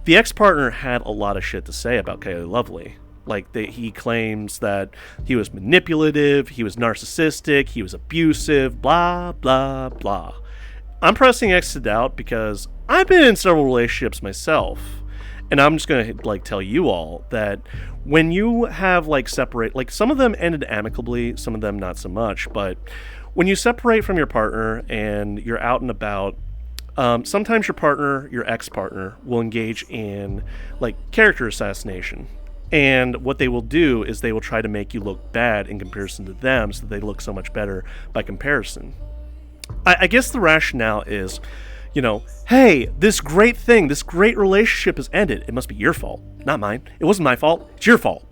the ex-partner had a lot of shit to say about Coyote Lovely. Like, he claims that he was manipulative, he was narcissistic, he was abusive, blah, blah, blah. I'm pressing X to doubt because I've been in several relationships myself. And I'm just going to, like, tell you all that when you have, like, separate... Like, some of them ended amicably, some of them not so much. But when you separate from your partner and you're out and about, sometimes your partner, your ex-partner, will engage in, like, character assassination. And what they will do is they will try to make you look bad in comparison to them so that they look so much better by comparison. I guess the rationale is, you know, hey, this great thing, this great relationship has ended. It must be your fault, not mine. It wasn't my fault. It's your fault.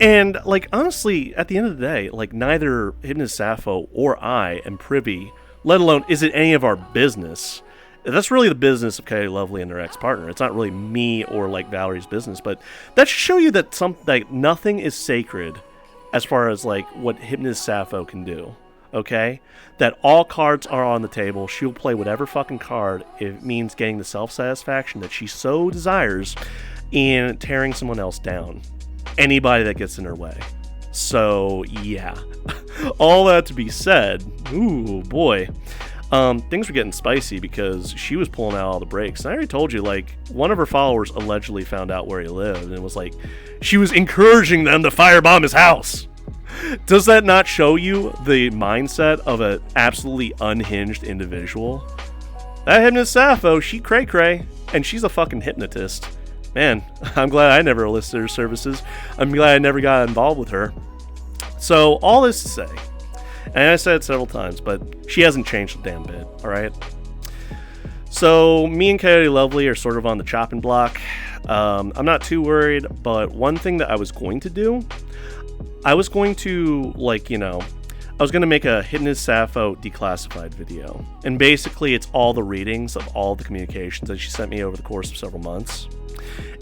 And, like, honestly, at the end of the day, like, neither Hypnotist Sappho or I am privy, let alone is it any of our business. That's really the business of Coyote Lovely and their ex-partner. It's not really me or, like, Valerie's business, but that should show you that like, nothing is sacred as far as, like, what Hypnotist Sappho can do. Okay? That all cards are on the table. She'll play whatever fucking card if it means getting the self-satisfaction that she so desires in tearing someone else down. Anybody that gets in her way. So, yeah. All that to be said, ooh, boy. Things were getting spicy because she was pulling out all the brakes. And I already told you, like, one of her followers allegedly found out where he lived, and it was like, she was encouraging them to firebomb his house. Does that not show you the mindset of an absolutely unhinged individual? That Hypnotist Sappho, she cray-cray, and she's a fucking hypnotist. Man, I'm glad I never enlisted her services. I'm glad I never got involved with her. So, all this to say, and I said it several times, but she hasn't changed a damn bit, alright? So, me and Coyote Lovely are sort of on the chopping block. I'm not too worried, but one thing that I was going to do, I was going to, like, you know, I was going to make a Hypnotist Sappho Declassified video. And basically, it's all the readings of all the communications that she sent me over the course of several months.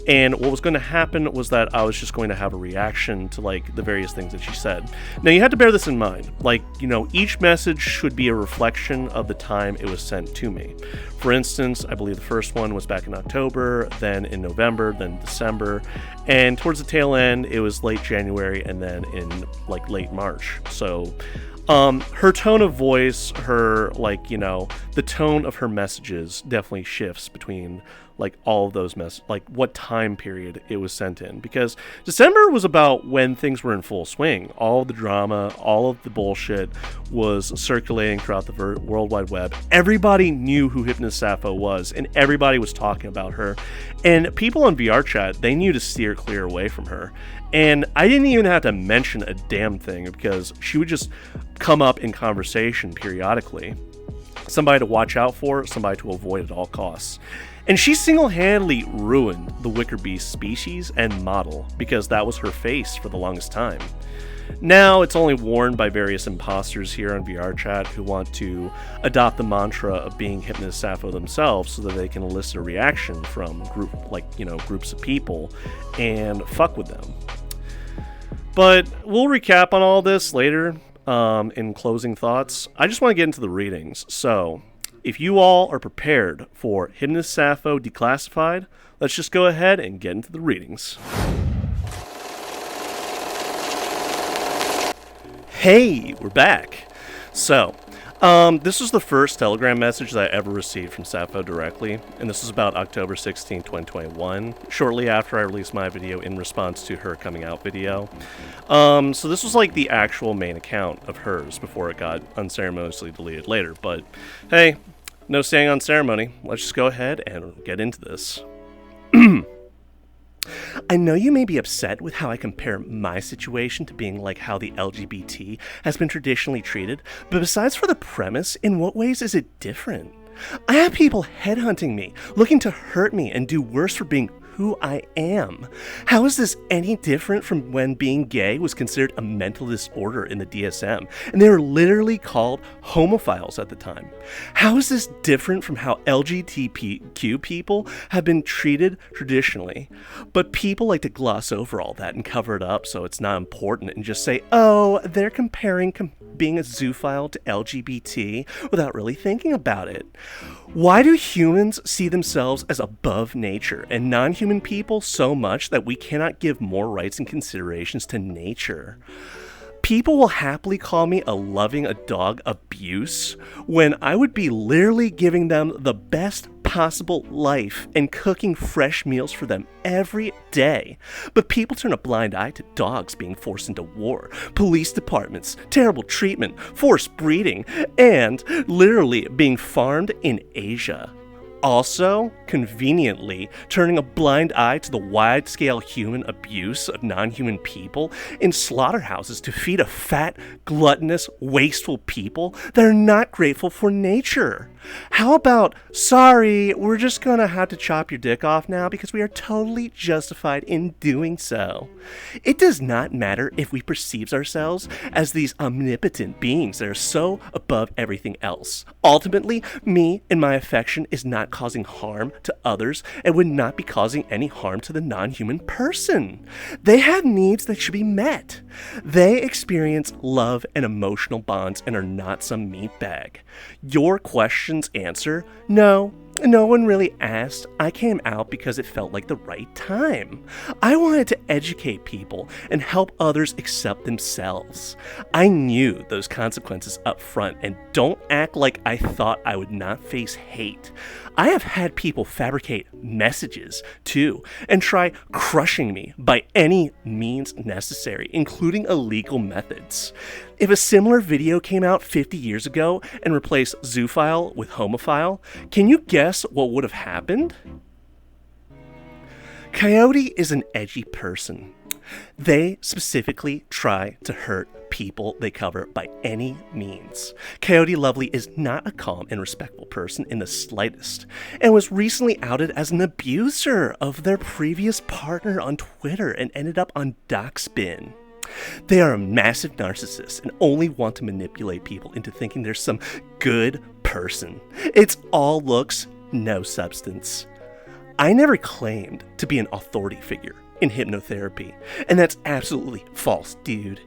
And what was going to happen was that I was just going to have a reaction to, like, the various things that she said. Now, you had to bear this in mind. Like, you know, each message should be a reflection of the time it was sent to me. For instance, I believe the first one was back in October, then in November, then December, and towards the tail end, it was late January, and then in, like, late March. So, her tone of voice, her, like, you know, the tone of her messages definitely shifts between, like, all of those like, what time period it was sent in. Because December was about when things were in full swing. All the drama, all of the bullshit was circulating throughout the World Wide Web. Everybody knew who Hypnotist Sappho was, and everybody was talking about her. And people on VR chat, they knew to steer clear away from her. And I didn't even have to mention a damn thing, because she would just come up in conversation periodically. Somebody to watch out for, somebody to avoid at all costs. And she single-handedly ruined the Wicker Beast species and model, because that was her face for the longest time. Now it's only worn by various imposters here on VR chat who want to adopt the mantra of being Hypnotist Sappho themselves so that they can elicit a reaction from groups of people and fuck with them. But we'll recap on all this later in closing thoughts. I just want to get into the readings. So, if you all are prepared for Hypnotist Sappho Declassified, let's just go ahead and get into the readings. Hey, we're back. So, this was the first Telegram message that I ever received from Sappho directly, and this was about October 16, 2021, shortly after I released my video in response to her coming out video. So this was like the actual main account of hers before it got unceremoniously deleted later, but hey, no staying on ceremony. Let's just go ahead and get into this. I know you may be upset with how I compare my situation to being like how the LGBT has been traditionally treated, but besides for the premise, in what ways is it different? I have people headhunting me, looking to hurt me and do worse for being who I am. How is this any different from when being gay was considered a mental disorder in the DSM, and they were literally called homophiles at the time? How is this different from how LGBTQ people have been treated traditionally? But people like to gloss over all that and cover it up so it's not important and just say, oh, they're comparing being a zoophile to LGBT without really thinking about it. Why do humans see themselves as above nature and non-human people so much that we cannot give more rights and considerations to nature? People will happily call me a loving a dog abuse when I would be literally giving them the best possible life and cooking fresh meals for them every day. But people turn a blind eye to dogs being forced into war, police departments, terrible treatment, forced breeding, and literally being farmed in Asia. Also, conveniently, turning a blind eye to the wide-scale human abuse of non-human people in slaughterhouses to feed a fat, gluttonous, wasteful people that are not grateful for nature. How about, sorry, we're just gonna have to chop your dick off now because we are totally justified in doing so. It does not matter if we perceive ourselves as these omnipotent beings that are so above everything else. Ultimately, me and my affection is not causing harm to others and would not be causing any harm to the non-human person. They have needs that should be met. They experience love and emotional bonds and are not some meatbag. Your question's answer, no one really asked. I came out because it felt like the right time. I wanted to educate people and help others accept themselves. I knew those consequences up front, and don't act like I thought I would not face hate. I have had people fabricate messages, too, and try crushing me by any means necessary, including illegal methods. If a similar video came out 50 years ago and replaced zoophile with homophile, can you guess what would have happened? Coyote is an edgy person. They specifically try to hurt people they cover by any means. Coyote Lovely is not a calm and respectful person in the slightest, and was recently outed as an abuser of their previous partner on Twitter and ended up on Docspin. They are a massive narcissist and only want to manipulate people into thinking they're some good person. It's all looks, no substance. I never claimed to be an authority figure in hypnotherapy, and that's absolutely false, dude.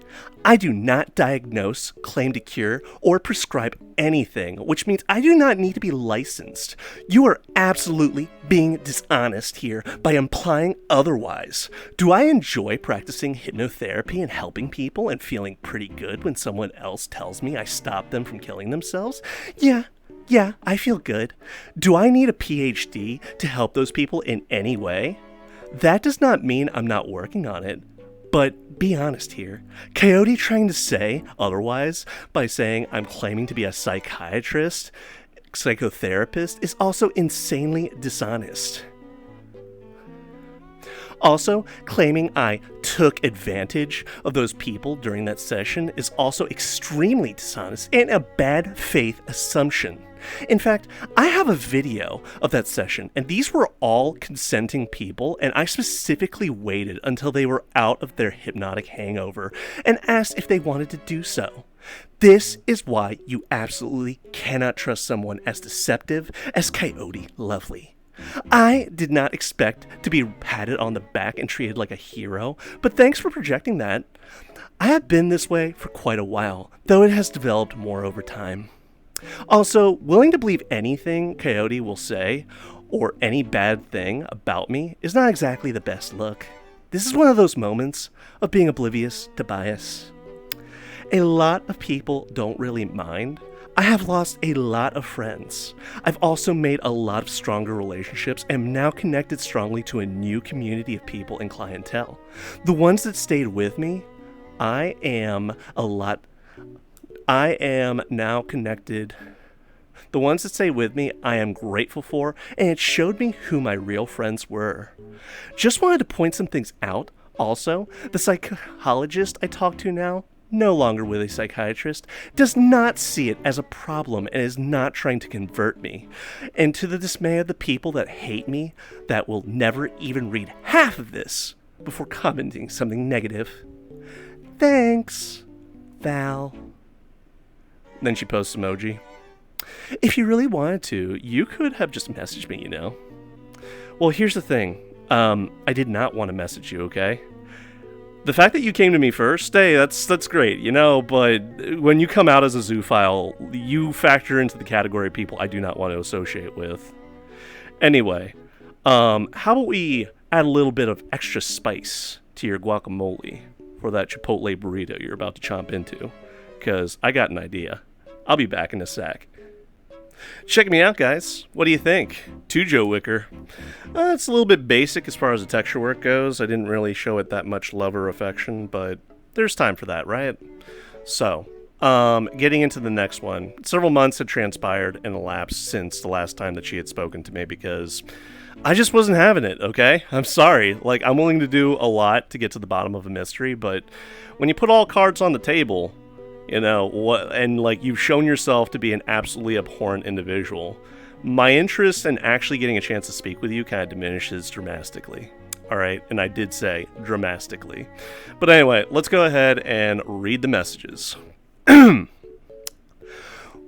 I do not diagnose, claim to cure, or prescribe anything, which means I do not need to be licensed. You are absolutely being dishonest here by implying otherwise. Do I enjoy practicing hypnotherapy and helping people and feeling pretty good when someone else tells me I stopped them from killing themselves? Yeah, I feel good. Do I need a PhD to help those people in any way? That does not mean I'm not working on it. But be honest here. Coyote trying to say otherwise by saying I'm claiming to be a psychiatrist, psychotherapist, is also insanely dishonest. Also, claiming I took advantage of those people during that session is also extremely dishonest and a bad faith assumption. In fact, I have a video of that session, and these were all consenting people, and I specifically waited until they were out of their hypnotic hangover and asked if they wanted to do so. This is why you absolutely cannot trust someone as deceptive as Coyote Lovely. I did not expect to be patted on the back and treated like a hero, but thanks for projecting that. I have been this way for quite a while, though it has developed more over time. Also, willing to believe anything Coyote will say, or any bad thing about me, is not exactly the best look. This is one of those moments of being oblivious to bias. A lot of people don't really mind. I have lost a lot of friends. I've also made a lot of stronger relationships and am now connected strongly to a new community of people and clientele. The ones that stayed with me, I am now connected. The ones that stay with me, I am grateful for, and it showed me who my real friends were. Just wanted to point some things out. Also, the psychologist I talk to now, no longer with a psychiatrist, does not see it as a problem and is not trying to convert me. And to the dismay of the people that hate me, that will never even read half of this before commenting something negative. Thanks, Val. Then she posts emoji. If you really wanted to, you could have just messaged me, you know. Well, here's the thing. I did not want to message you, okay? The fact that you came to me first, hey, that's great, you know, but when you come out as a zoophile, you factor into the category of people I do not want to associate with. Anyway, how about we add a little bit of extra spice to your guacamole for that Chipotle burrito you're about to chomp into? Because I got an idea. I'll be back in a sec. Check me out, guys. What do you think? To Joe Wicker. It's a little bit basic as far as the texture work goes. I didn't really show it that much love or affection, but there's time for that, right? So, getting into the next one. Several months had transpired and elapsed since the last time that she had spoken to me because I just wasn't having it, okay? I'm sorry. Like, I'm willing to do a lot to get to the bottom of a mystery, but when you put all cards on the table, you know, what, and like you've shown yourself to be an absolutely abhorrent individual, my interest in actually getting a chance to speak with you kind of diminishes dramatically. All right, and I did say dramatically. But anyway, let's go ahead and read the messages.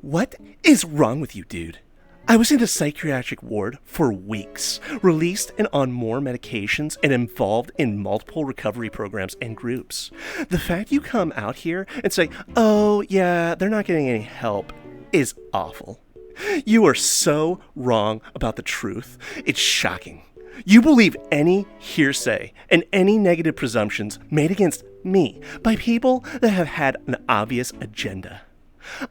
What is wrong with you, dude? I was in a psychiatric ward for weeks, released and on more medications and involved in multiple recovery programs and groups. The fact you come out here and say, oh yeah, they're not getting any help, is awful. You are so wrong about the truth. It's shocking. You believe any hearsay and any negative presumptions made against me by people that have had an obvious agenda.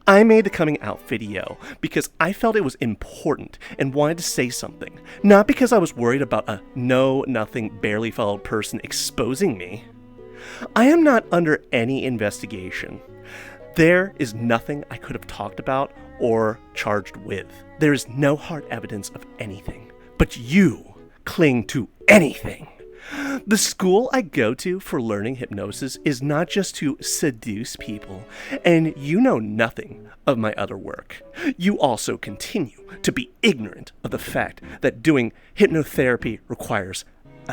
I made the coming out video because I felt it was important and wanted to say something, not because I was worried about a know-nothing, barely followed person exposing me. I am not under any investigation. There is nothing I could have talked about or charged with. There is no hard evidence of anything, but you cling to anything. The school I go to for learning hypnosis is not just to seduce people, and you know nothing of my other work. You also continue to be ignorant of the fact that doing hypnotherapy requires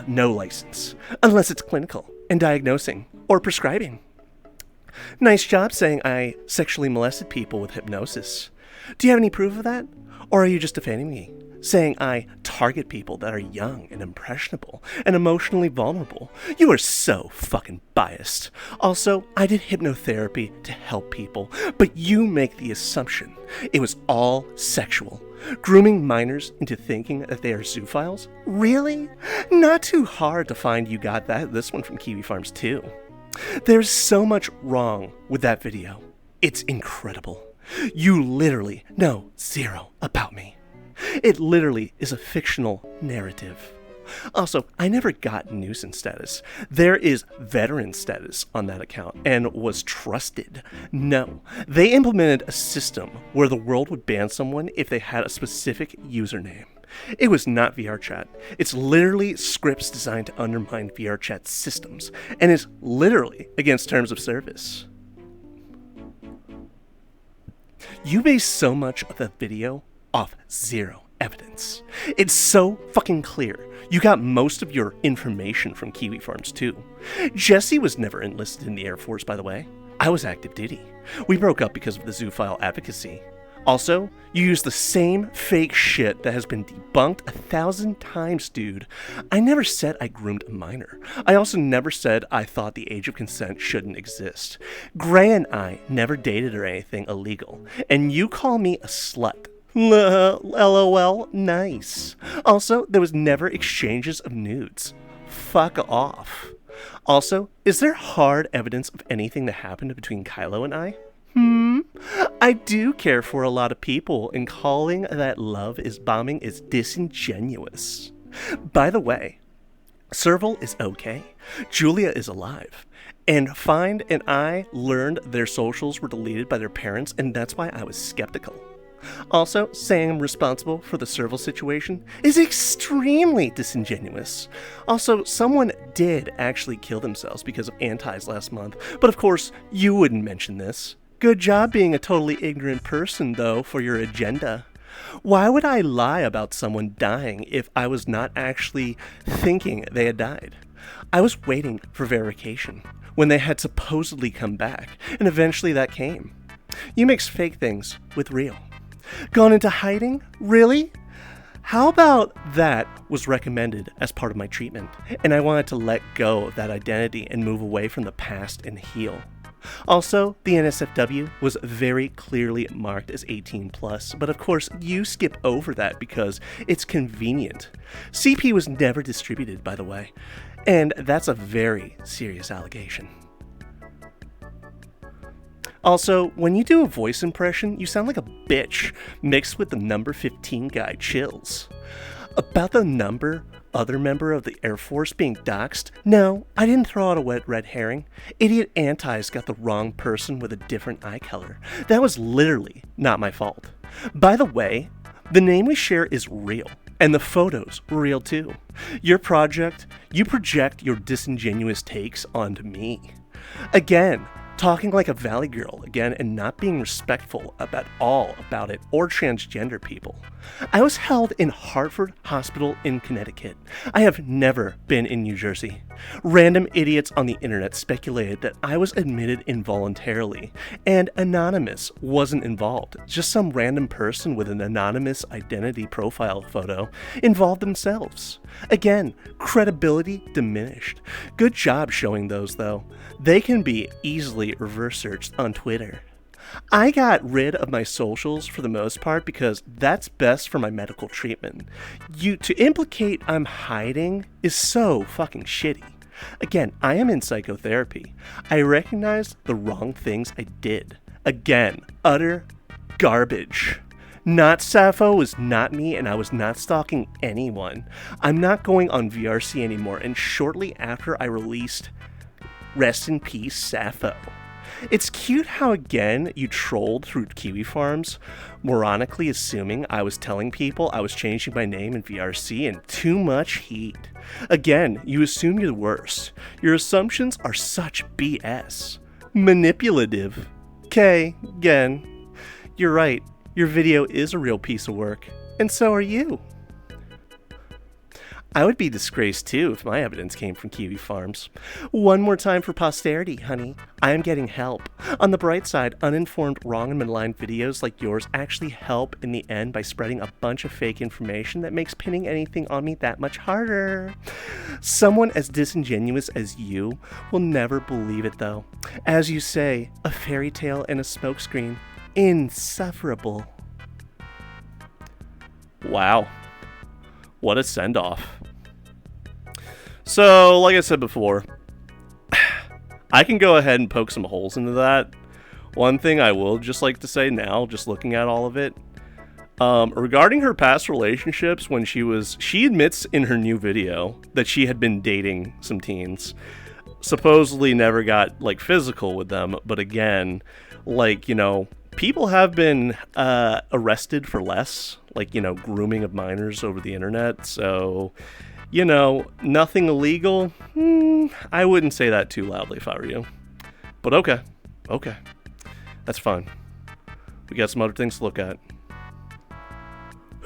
no license, unless it's clinical and diagnosing or prescribing. Nice job saying I sexually molested people with hypnosis. Do you have any proof of that? Or are you just defending me? saying I target people that are young and impressionable and emotionally vulnerable. You are so fucking biased. Also, I did hypnotherapy to help people, but you make the assumption it was all sexual. Grooming minors into thinking that they are zoophiles? Really? Not too hard to find you got this one from Kiwi Farms too. There's so much wrong with that video. It's incredible. You literally know zero about me. It literally is a fictional narrative. Also, I never got nuisance status. There is veteran status on that account and was trusted. No, they implemented a system where the world would ban someone if they had a specific username. It was not VRChat. It's literally scripts designed to undermine VRChat systems, and is literally against terms of service. You base so much of the video off zero evidence. It's so fucking clear. You got most of your information from Kiwi Farms too. Jesse was never enlisted in the Air Force, by the way. I was active duty. We broke up because of the zoophile advocacy. Also, you use the same fake shit that has been debunked 1,000 times, dude. I never said I groomed a minor. I also never said I thought the age of consent shouldn't exist. Gray and I never dated or anything illegal. And you call me a slut. LOL, nice. Also, there was never exchanges of nudes. Fuck off. Also, is there hard evidence of anything that happened between Kylo and I? I do care for a lot of people, and calling that love is bombing is disingenuous. By the way, Serval is okay. Julia is alive. And Find and I learned their socials were deleted by their parents, and that's why I was skeptical. Also, saying I'm responsible for the Serval situation is extremely disingenuous. Also, someone did actually kill themselves because of antis last month, but of course, you wouldn't mention this. Good job being a totally ignorant person, though, for your agenda. Why would I lie about someone dying if I was not actually thinking they had died? I was waiting for verification when they had supposedly come back, and eventually that came. You mix fake things with real. Gone into hiding? Really? How about that was recommended as part of my treatment, and I wanted to let go of that identity and move away from the past and heal. Also, the NSFW was very clearly marked as 18 plus, but of course you skip over that because it's convenient. CP was never distributed, by the way, and that's a very serious allegation. Also, when you do a voice impression, you sound like a bitch mixed with the number 15 guy Chills. About the other member of the Air Force being doxxed, no, I didn't throw out a wet red herring. Idiot antis got the wrong person with a different eye color. That was literally not my fault. By the way, the name we share is real, and the photos were real too. Your project, you project your disingenuous takes onto me. Again, talking like a valley girl again and not being respectful about it or transgender people. I was held in Hartford Hospital in Connecticut. I have never been in New Jersey. Random idiots on the internet speculated that I was admitted involuntarily, and anonymous wasn't involved. Just some random person with an anonymous identity profile photo involved themselves. Again, credibility diminished. Good job showing those though. They can be easily reverse searched on Twitter. I got rid of my socials for the most part because that's best for my medical treatment. To implicate I'm hiding is so fucking shitty. Again, I am in psychotherapy. I recognize the wrong things I did. Again, utter garbage. Not Sappho was not me, and I was not stalking anyone. I'm not going on VRC anymore, and shortly after I released Rest in Peace, Sappho. It's cute how again you trolled through Kiwi Farms, moronically assuming I was telling people I was changing my name in VRC, and too much heat. Again, you assume you're the worst. Your assumptions are such BS. Manipulative. Okay, again, you're right. Your video is a real piece of work, and so are you. I would be disgraced too if my evidence came from Kiwi Farms. One more time for posterity, honey. I am getting help. On the bright side, uninformed, wrong, and maligned videos like yours actually help in the end by spreading a bunch of fake information that makes pinning anything on me that much harder. Someone as disingenuous as you will never believe it though. As you say, a fairy tale and a smokescreen. Insufferable. Wow. What a send-off. So, like I said before, I can go ahead and poke some holes into that. One thing I will just like to say now, just looking at all of it, regarding her past relationships, when she admits in her new video that she had been dating some teens, supposedly never got, like, physical with them, but again, like, you know, people have been arrested for less, like, you know, grooming of minors over the internet, so, you know, nothing illegal. I wouldn't say that too loudly if I were you. But okay. That's fine. We got some other things to look at.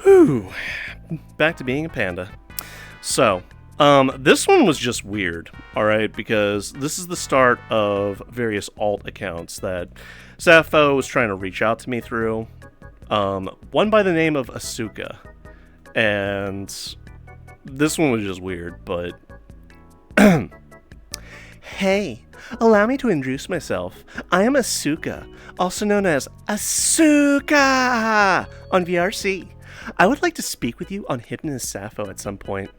Whew. Back to being a panda. So, this one was just weird, alright, because this is the start of various alt accounts that Sappho was trying to reach out to me through. One by the name of Asuka. And this one was just weird, but... Hey, allow me to introduce myself. I am Asuka, also known as Asuka on VRC. I would like to speak with you on Hypnotist Sappho at some point.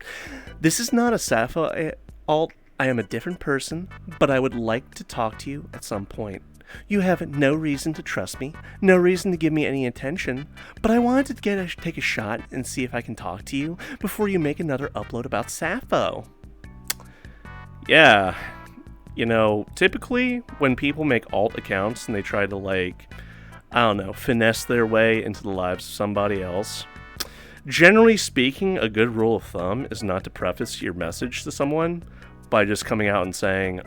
This is not a Sappho alt. I am a different person, but I would like to talk to you at some point. You have no reason to trust me, no reason to give me any attention, but I wanted to take a shot and see if I can talk to you before you make another upload about Sappho. Yeah, you know, typically when people make alt accounts and they try to, like, I don't know, finesse their way into the lives of somebody else, generally speaking, a good rule of thumb is not to preface your message to someone by just coming out and saying,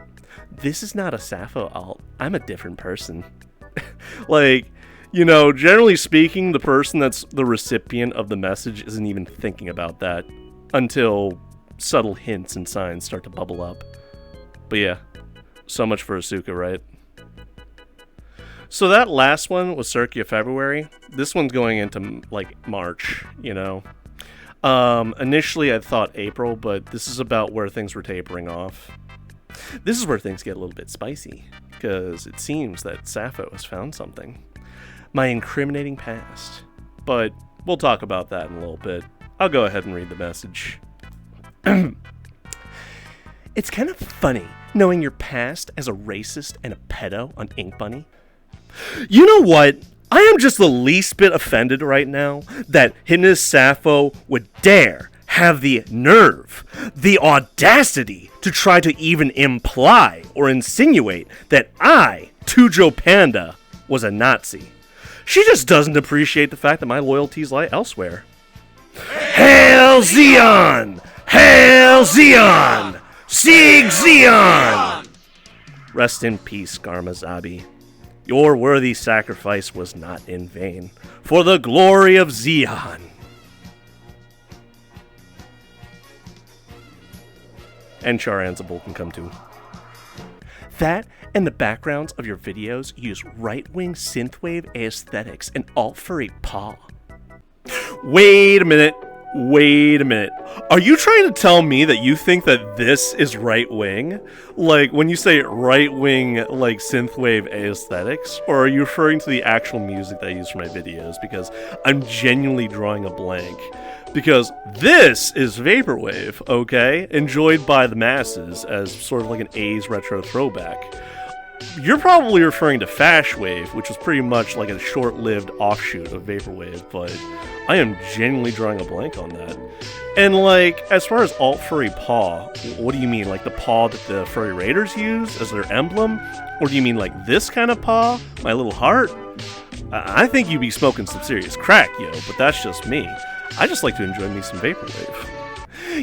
this is not a Sappho alt, I'm a different person. Like, you know, generally speaking, the person that's the recipient of the message isn't even thinking about that until subtle hints and signs start to bubble up. But yeah, so much for Asuka, right? So that last one was circa February. This one's going into, like, March, you know. Initially I thought April, but this is about where things were tapering off. This is where things get a little bit spicy, because it seems that Sappho has found something. My incriminating past. But we'll talk about that in a little bit. I'll go ahead and read the message. It's kind of funny knowing your past as a racist and a pedo on Ink Bunny. You know what? I am just the least bit offended right now that Hypnotist Sappho would dare have the nerve, the audacity to try to even imply or insinuate that I, Tujo Panda, was a Nazi. She just doesn't appreciate the fact that my loyalties lie elsewhere. Hail Zeon! Hail Zeon! Sieg Zeon! Rest in peace, Garmazabi. Your worthy sacrifice was not in vain, for the glory of Zeon. And Char Ansible can come too. That and the backgrounds of your videos use right-wing synthwave aesthetics and alt-furry paw. Wait a minute. Are you trying to tell me that you think that this is right-wing? Like, when you say right-wing, like, synthwave aesthetics? Or are you referring to the actual music that I use for my videos? Because I'm genuinely drawing a blank. Because this is vaporwave, okay? Enjoyed by the masses as sort of like an A's retro throwback. You're probably referring to Fashwave, which was pretty much like a short-lived offshoot of vaporwave, but I am genuinely drawing a blank on that. And, like, as far as alt-furry paw, what do you mean? Like the paw that the furry raiders use as their emblem? Or do you mean like this kind of paw? My little heart? I think you be smoking some serious crack, yo, but that's just me. I just like to enjoy me some vaporwave.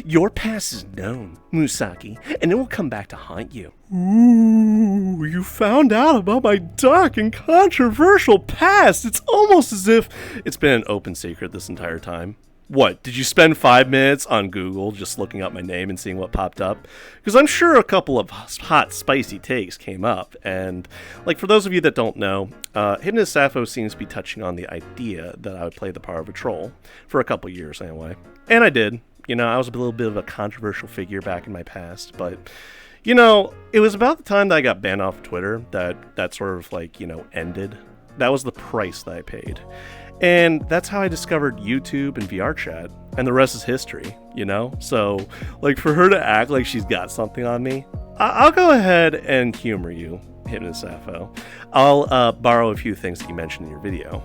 Your past is known, Musaki, and it will come back to haunt you. Ooh, you found out about my dark and controversial past. It's almost as if it's been an open secret this entire time. What, did you spend 5 minutes on Google just looking up my name and seeing what popped up? Because I'm sure a couple of hot, spicy takes came up. And, like, for those of you that don't know, Hypnotist Sappho seems to be touching on the idea that I would play the part of a troll. For a couple years, anyway. And I did. You know, I was a little bit of a controversial figure back in my past. But, you know, it was about the time that I got banned off Twitter that sort of, like, you know, ended. That was the price that I paid. And that's how I discovered YouTube and VR chat. And the rest is history, you know? So, like, for her to act like she's got something on me, I'll go ahead and humor you, Hypnotist Sappho. I'll borrow a few things that you mentioned in your video.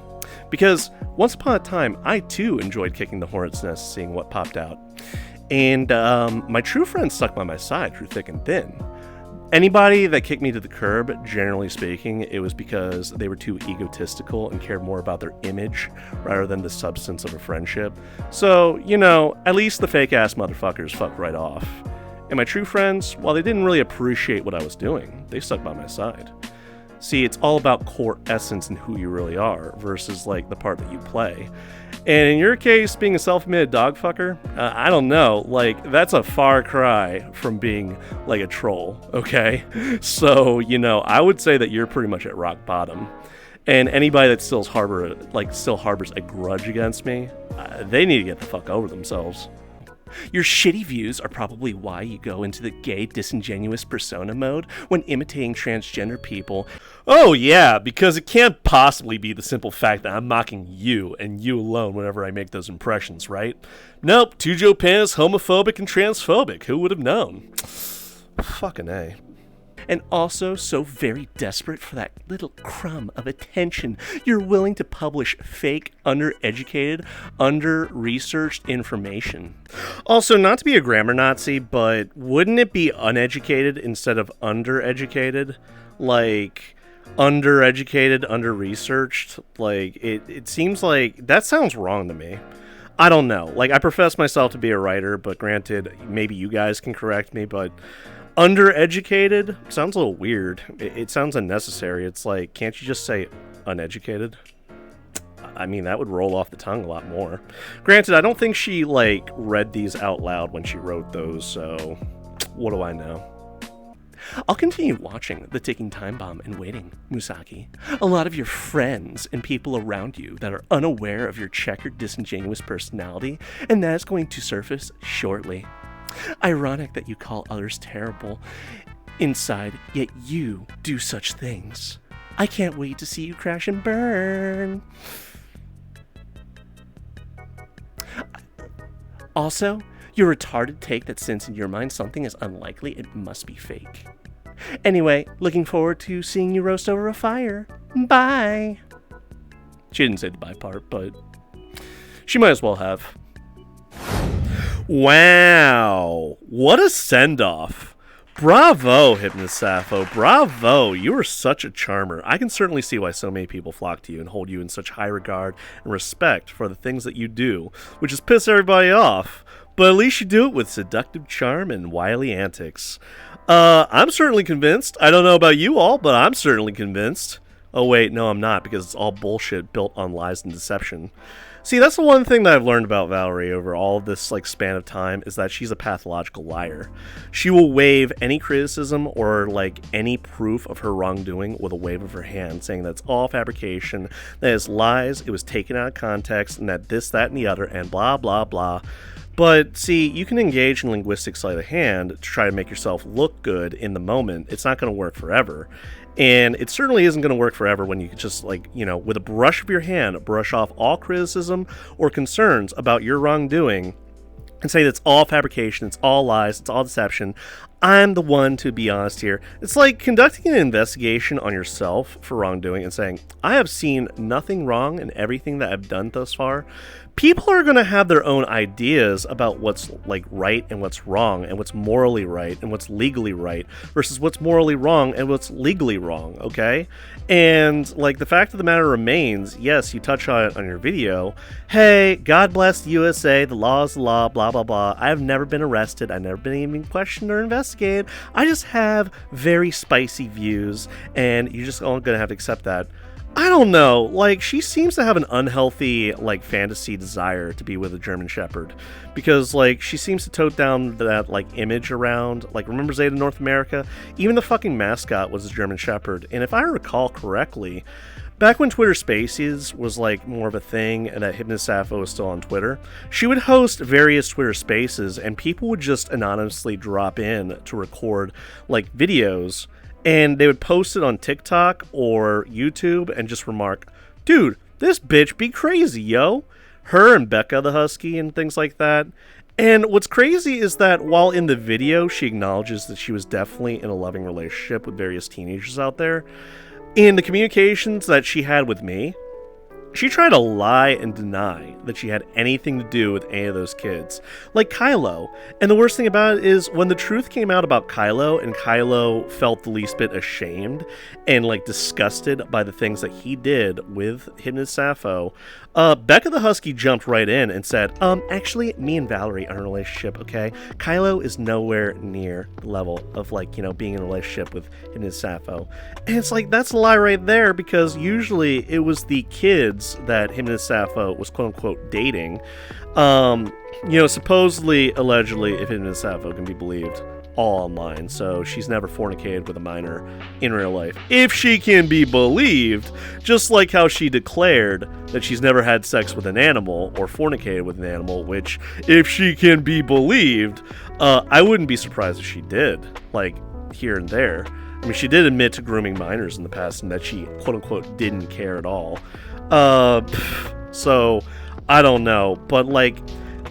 Because once upon a time, I too enjoyed kicking the hornet's nest, seeing what popped out. And my true friends stuck by my side through thick and thin. Anybody that kicked me to the curb, generally speaking, it was because they were too egotistical and cared more about their image rather than the substance of a friendship. So, you know, at least the fake-ass motherfuckers fucked right off. And my true friends, while they didn't really appreciate what I was doing, they stuck by my side. See, it's all about core essence and who you really are versus, like, the part that you play. And in your case, being a self-admitted dog fucker, I don't know, like, that's a far cry from being, like, a troll, okay? So, you know, I would say that you're pretty much at rock bottom. And anybody that still harbors a grudge against me, they need to get the fuck over themselves. Your shitty views are probably why you go into the gay, disingenuous persona mode when imitating transgender people. Oh yeah, because it can't possibly be the simple fact that I'm mocking you and you alone whenever I make those impressions, right? Nope, Tujo Pan is homophobic and transphobic. Who would have known? Fucking A. And also so very desperate for that little crumb of attention, you're willing to publish fake, undereducated, under-researched information. Also, not to be a grammar Nazi, but wouldn't it be uneducated instead of undereducated? Like, undereducated, under-researched? Like, it seems like that sounds wrong to me. I don't know. Like, I profess myself to be a writer, but granted, maybe you guys can correct me, but undereducated sounds a little weird. It sounds unnecessary. It's like, can't you just say uneducated? I mean, that would roll off the tongue a lot more. Granted, I don't think she, like, read these out loud when she wrote those, so what do I know? I'll continue watching the ticking time bomb and waiting, Musaki. A lot of your friends and people around you that are unaware of your checkered, disingenuous personality, and that is going to surface shortly. Ironic that you call others terrible inside, yet you do such things. I can't wait to see you crash and burn. Also, your retarded take that since in your mind something is unlikely, it must be fake. Anyway, looking forward to seeing you roast over a fire. Bye. She didn't say the bye part, but she might as well have. Wow, what a send-off. Bravo, Hypnotist Sappho, bravo. You are such a charmer. I can certainly see why so many people flock to you and hold you in such high regard and respect for the things that you do, which is piss everybody off. But at least you do it with seductive charm and wily antics. I'm certainly convinced. I don't know about you all, but I'm certainly convinced. Oh wait, no I'm not, because it's all bullshit built on lies and deception. See, that's the one thing that I've learned about Valerie over all of this span of time, is that she's a pathological liar. She will waive any criticism or any proof of her wrongdoing with a wave of her hand, saying that's all fabrication, that it's lies, it was taken out of context, and that this, that, and the other, and blah, blah, blah. But see, you can engage in linguistic sleight of hand to try to make yourself look good in the moment. It's not going to work forever. And it certainly isn't going to work forever when you can just, with a brush of your hand, brush off all criticism or concerns about your wrongdoing and say that's all fabrication, it's all lies, it's all deception. I'm the one to be honest here. It's like conducting an investigation on yourself for wrongdoing and saying, I have seen nothing wrong in everything that I've done thus far. People are going to have their own ideas about what's right and what's wrong and what's morally right and what's legally right versus what's morally wrong and what's legally wrong, okay? And the fact of the matter remains, yes, you touch on it on your video. Hey, God bless the USA, the law is the law, blah, blah, blah. I've never been arrested. I've never been even questioned or investigated. investigate. I just have very spicy views, and you're just all gonna have to accept that. I don't know, like, she seems to have an unhealthy, like, fantasy desire to be with a German Shepherd, because, like, she seems to tote down that, like, image around, like, remember Zeta North America? Even the fucking mascot was a German Shepherd, and if I recall correctly, back when Twitter Spaces was, like, more of a thing, and that Hypnotist Sappho was still on Twitter, she would host various Twitter Spaces, and people would just anonymously drop in to record, like, videos, and they would post it on TikTok or YouTube and just remark, dude, this bitch be crazy, yo. Her and Becca the Husky and things like that. And what's crazy is that while in the video she acknowledges that she was definitely in a loving relationship with various teenagers out there, in the communications that she had with me, she tried to lie and deny that she had anything to do with any of those kids, like Kylo. And the worst thing about it is when the truth came out about Kylo, and Kylo felt the least bit ashamed and, like, disgusted by the things that he did with Hypnotist Sappho, Becca the Husky jumped right in and said, actually, me and Valerie are in a relationship, okay? Kylo is nowhere near the level of, like, you know, being in a relationship with Hypnotist Sappho. And it's like, that's a lie right there, because usually it was the kids that Hypnotist Sappho was quote-unquote dating. Supposedly, allegedly, if Hypnotist Sappho can be believed, all online, so she's never fornicated with a minor in real life. If she can be believed, just like how she declared that she's never had sex with an animal or fornicated with an animal, which, if she can be believed, I wouldn't be surprised if she did, like, here and there. I mean, she did admit to grooming minors in the past and that she, quote-unquote, didn't care at all. So, I don't know, but, like,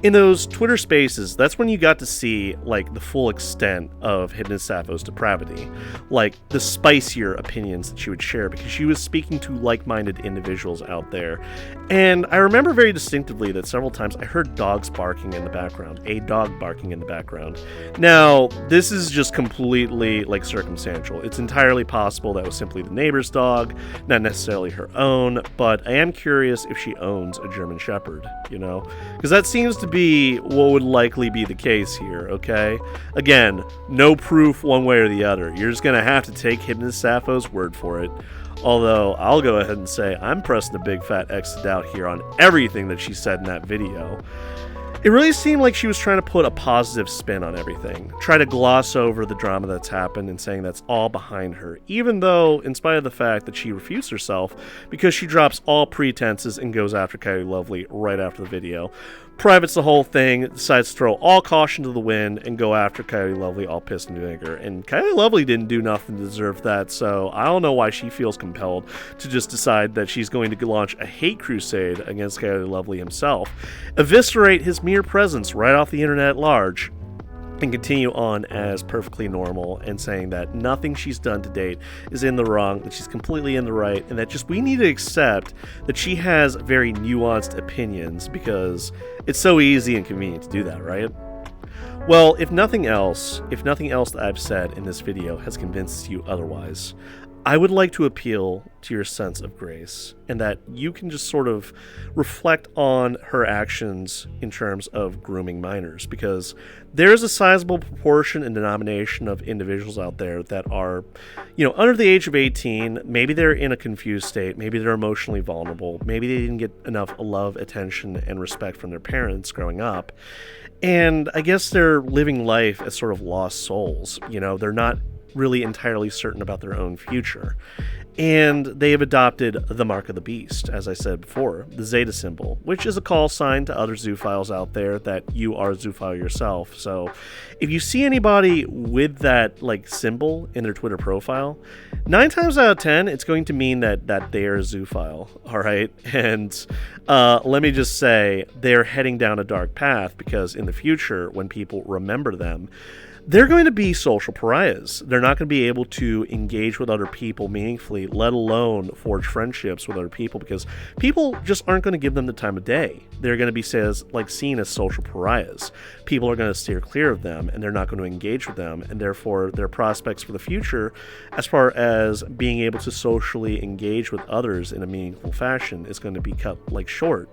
in those Twitter Spaces, that's when you got to see, like, the full extent of Hypnotist Sappho's depravity. Like, the spicier opinions that she would share, because she was speaking to like-minded individuals out there. And I remember very distinctively that several times I heard dogs barking in the background. A dog barking in the background. Now, this is just completely, like, circumstantial. It's entirely possible that was simply the neighbor's dog, not necessarily her own, but I am curious if she owns a German Shepherd, you know? Because that seems to be what would likely be the case here, okay? Again, no proof one way or the other. You're just gonna have to take Hypnotist Sappho's word for it. Although, I'll go ahead and say I'm pressing a big fat X to doubt here on everything that she said in that video. It really seemed like she was trying to put a positive spin on everything, try to gloss over the drama that's happened and saying that's all behind her, even though, in spite of the fact that she refused herself, because she drops all pretenses and goes after Coyote Lovely right after the video, privates the whole thing, decides to throw all caution to the wind and go after Coyote Lovely all pissed and vinegar. And Coyote Lovely didn't do nothing to deserve that, so I don't know why she feels compelled to just decide that she's going to launch a hate crusade against Coyote Lovely himself, eviscerate his mere presence right off the internet at large, and continue on as perfectly normal and saying that nothing she's done to date is in the wrong, that she's completely in the right, and that just we need to accept that she has very nuanced opinions because it's so easy and convenient to do that, right? Well, if nothing else that I've said in this video has convinced you otherwise, I would like to appeal to your sense of grace, and that you can just sort of reflect on her actions in terms of grooming minors, because there is a sizable proportion and denomination of individuals out there that are, under the age of 18, maybe they're in a confused state, maybe they're emotionally vulnerable, maybe they didn't get enough love, attention, and respect from their parents growing up, and I guess they're living life as sort of lost souls. They're not really entirely certain about their own future. And they have adopted the mark of the beast, as I said before, the Zeta symbol, which is a call sign to other zoophiles out there that you are a zoophile yourself. So if you see anybody with that symbol in their Twitter profile, 9 times out of 10, it's going to mean that they are a zoophile, all right? And let me just say, they're heading down a dark path, because in the future, when people remember them, they're going to be social pariahs. They're not going to be able to engage with other people meaningfully, let alone forge friendships with other people, because people just aren't going to give them the time of day. They're going to be seen as social pariahs. People are going to steer clear of them, and they're not going to engage with them, and therefore their prospects for the future, as far as being able to socially engage with others in a meaningful fashion, is going to be cut short.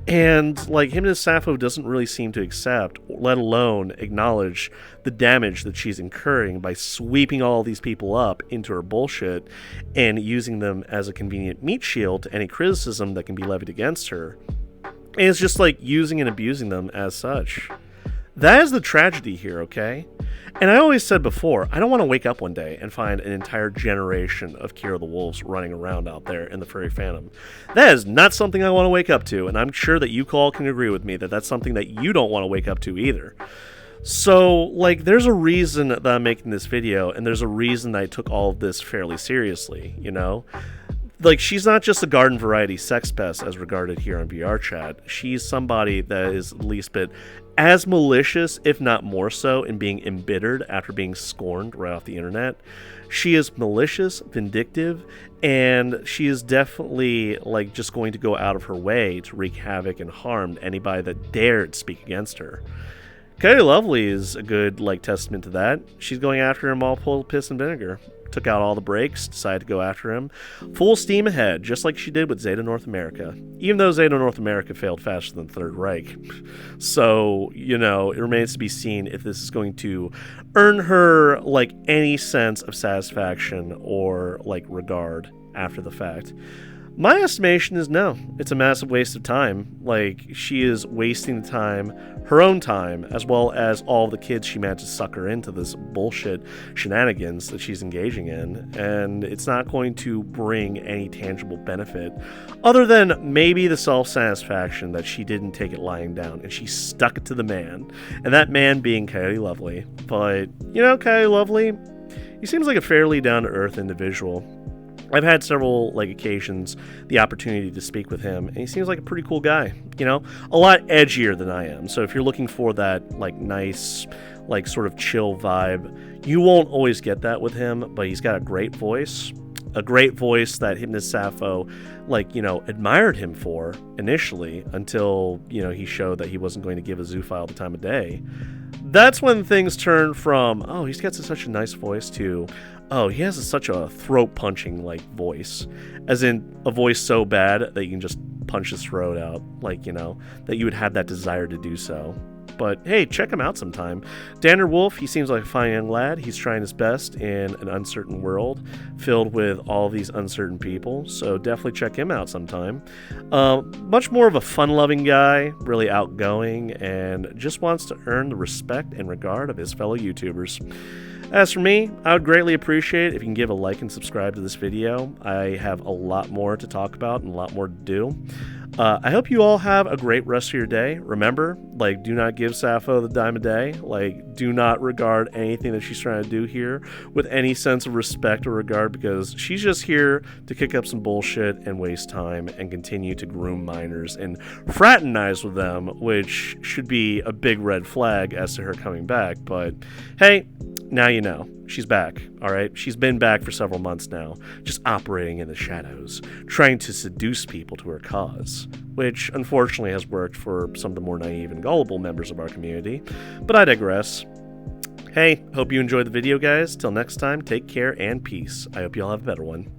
And Hypnotist Sappho doesn't really seem to accept, let alone acknowledge, the damage that she's incurring by sweeping all these people up into her bullshit and using them as a convenient meat shield to any criticism that can be levied against her. And it's just like using and abusing them as such. That is the tragedy here, okay? And I always said before, I don't want to wake up one day and find an entire generation of Kira the Wolves running around out there in the furry fandom. That is not something I want to wake up to, and I'm sure that you all can agree with me that that's something that you don't want to wake up to either. So, like, there's a reason that I'm making this video, and there's a reason that I took all of this fairly seriously, you know? Like, she's not just a garden variety sex pest as regarded here on VR Chat. She's somebody that is at least bit as malicious, if not more so, in being embittered after being scorned right off the internet. She is malicious, vindictive, and she is definitely, like, just going to go out of her way to wreak havoc and harm to anybody that dared speak against her. Coyote Lovely is a good, like, testament to that. She's going after him all full of piss and vinegar. Took out all the brakes, decided to go after him. Full steam ahead, just like she did with Zeta North America. Even though Zeta North America failed faster than Third Reich. So, you know, it remains to be seen if this is going to earn her, like, any sense of satisfaction or, like, regard after the fact. My estimation is no. It's a massive waste of time. Like, she is wasting the time, her own time, as well as all the kids she managed to sucker into this bullshit shenanigans that she's engaging in, and it's not going to bring any tangible benefit other than maybe the self-satisfaction that she didn't take it lying down and she stuck it to the man, and that man being Coyote Lovely. But, you know, Coyote Lovely, he seems like a fairly down-to-earth individual. I've had several, like, occasions, the opportunity to speak with him, and he seems like a pretty cool guy, you know? A lot edgier than I am, so if you're looking for that, like, nice, like, sort of chill vibe, you won't always get that with him, but he's got a great voice that Hypnotist Sappho, like, you know, admired him for initially until, you know, he showed that he wasn't going to give a zoophile the time of day. That's when things turn from, oh, he's got such a nice voice, to, oh, he has such a throat-punching, like, voice. As in, a voice so bad that you can just punch his throat out. Like, you know, that you would have that desire to do so. But, hey, check him out sometime. Danner Wolf, he seems like a fine young lad. He's trying his best in an uncertain world filled with all these uncertain people. So definitely check him out sometime. Much more of a fun-loving guy, really outgoing, and just wants to earn the respect and regard of his fellow YouTubers. As for me, I would greatly appreciate it if you can give a like and subscribe to this video. I have a lot more to talk about and a lot more to do. I hope you all have a great rest of your day. Remember, like, do not give Sappho the dime a day. Like, do not regard anything that she's trying to do here with any sense of respect or regard, because she's just here to kick up some bullshit and waste time and continue to groom minors and fraternize with them, which should be a big red flag as to her coming back. But hey, now you know. She's back, alright? She's been back for several months now, just operating in the shadows, trying to seduce people to her cause, which unfortunately has worked for some of the more naive and gullible members of our community, but I digress. Hey, hope you enjoyed the video, guys. Till next time, take care and peace. I hope you all have a better one.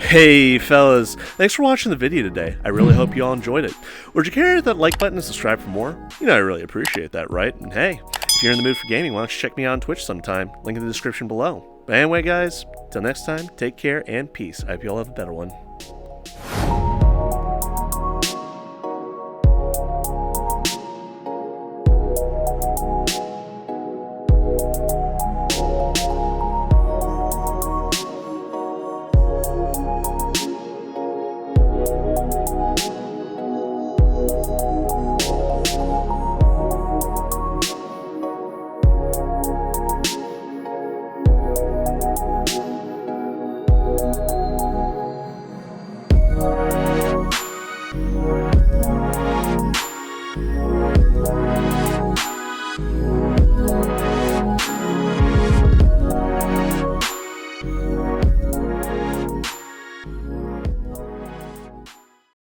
Hey fellas, thanks for watching the video today. I really hope you all enjoyed it. Would you care to hit that like button and subscribe for more? You know I really appreciate that, right? And hey, If you're in the mood for gaming, why don't you check me out on Twitch sometime? Link in the description below. But anyway, guys, till next time, take care and peace. I hope you all have a better one.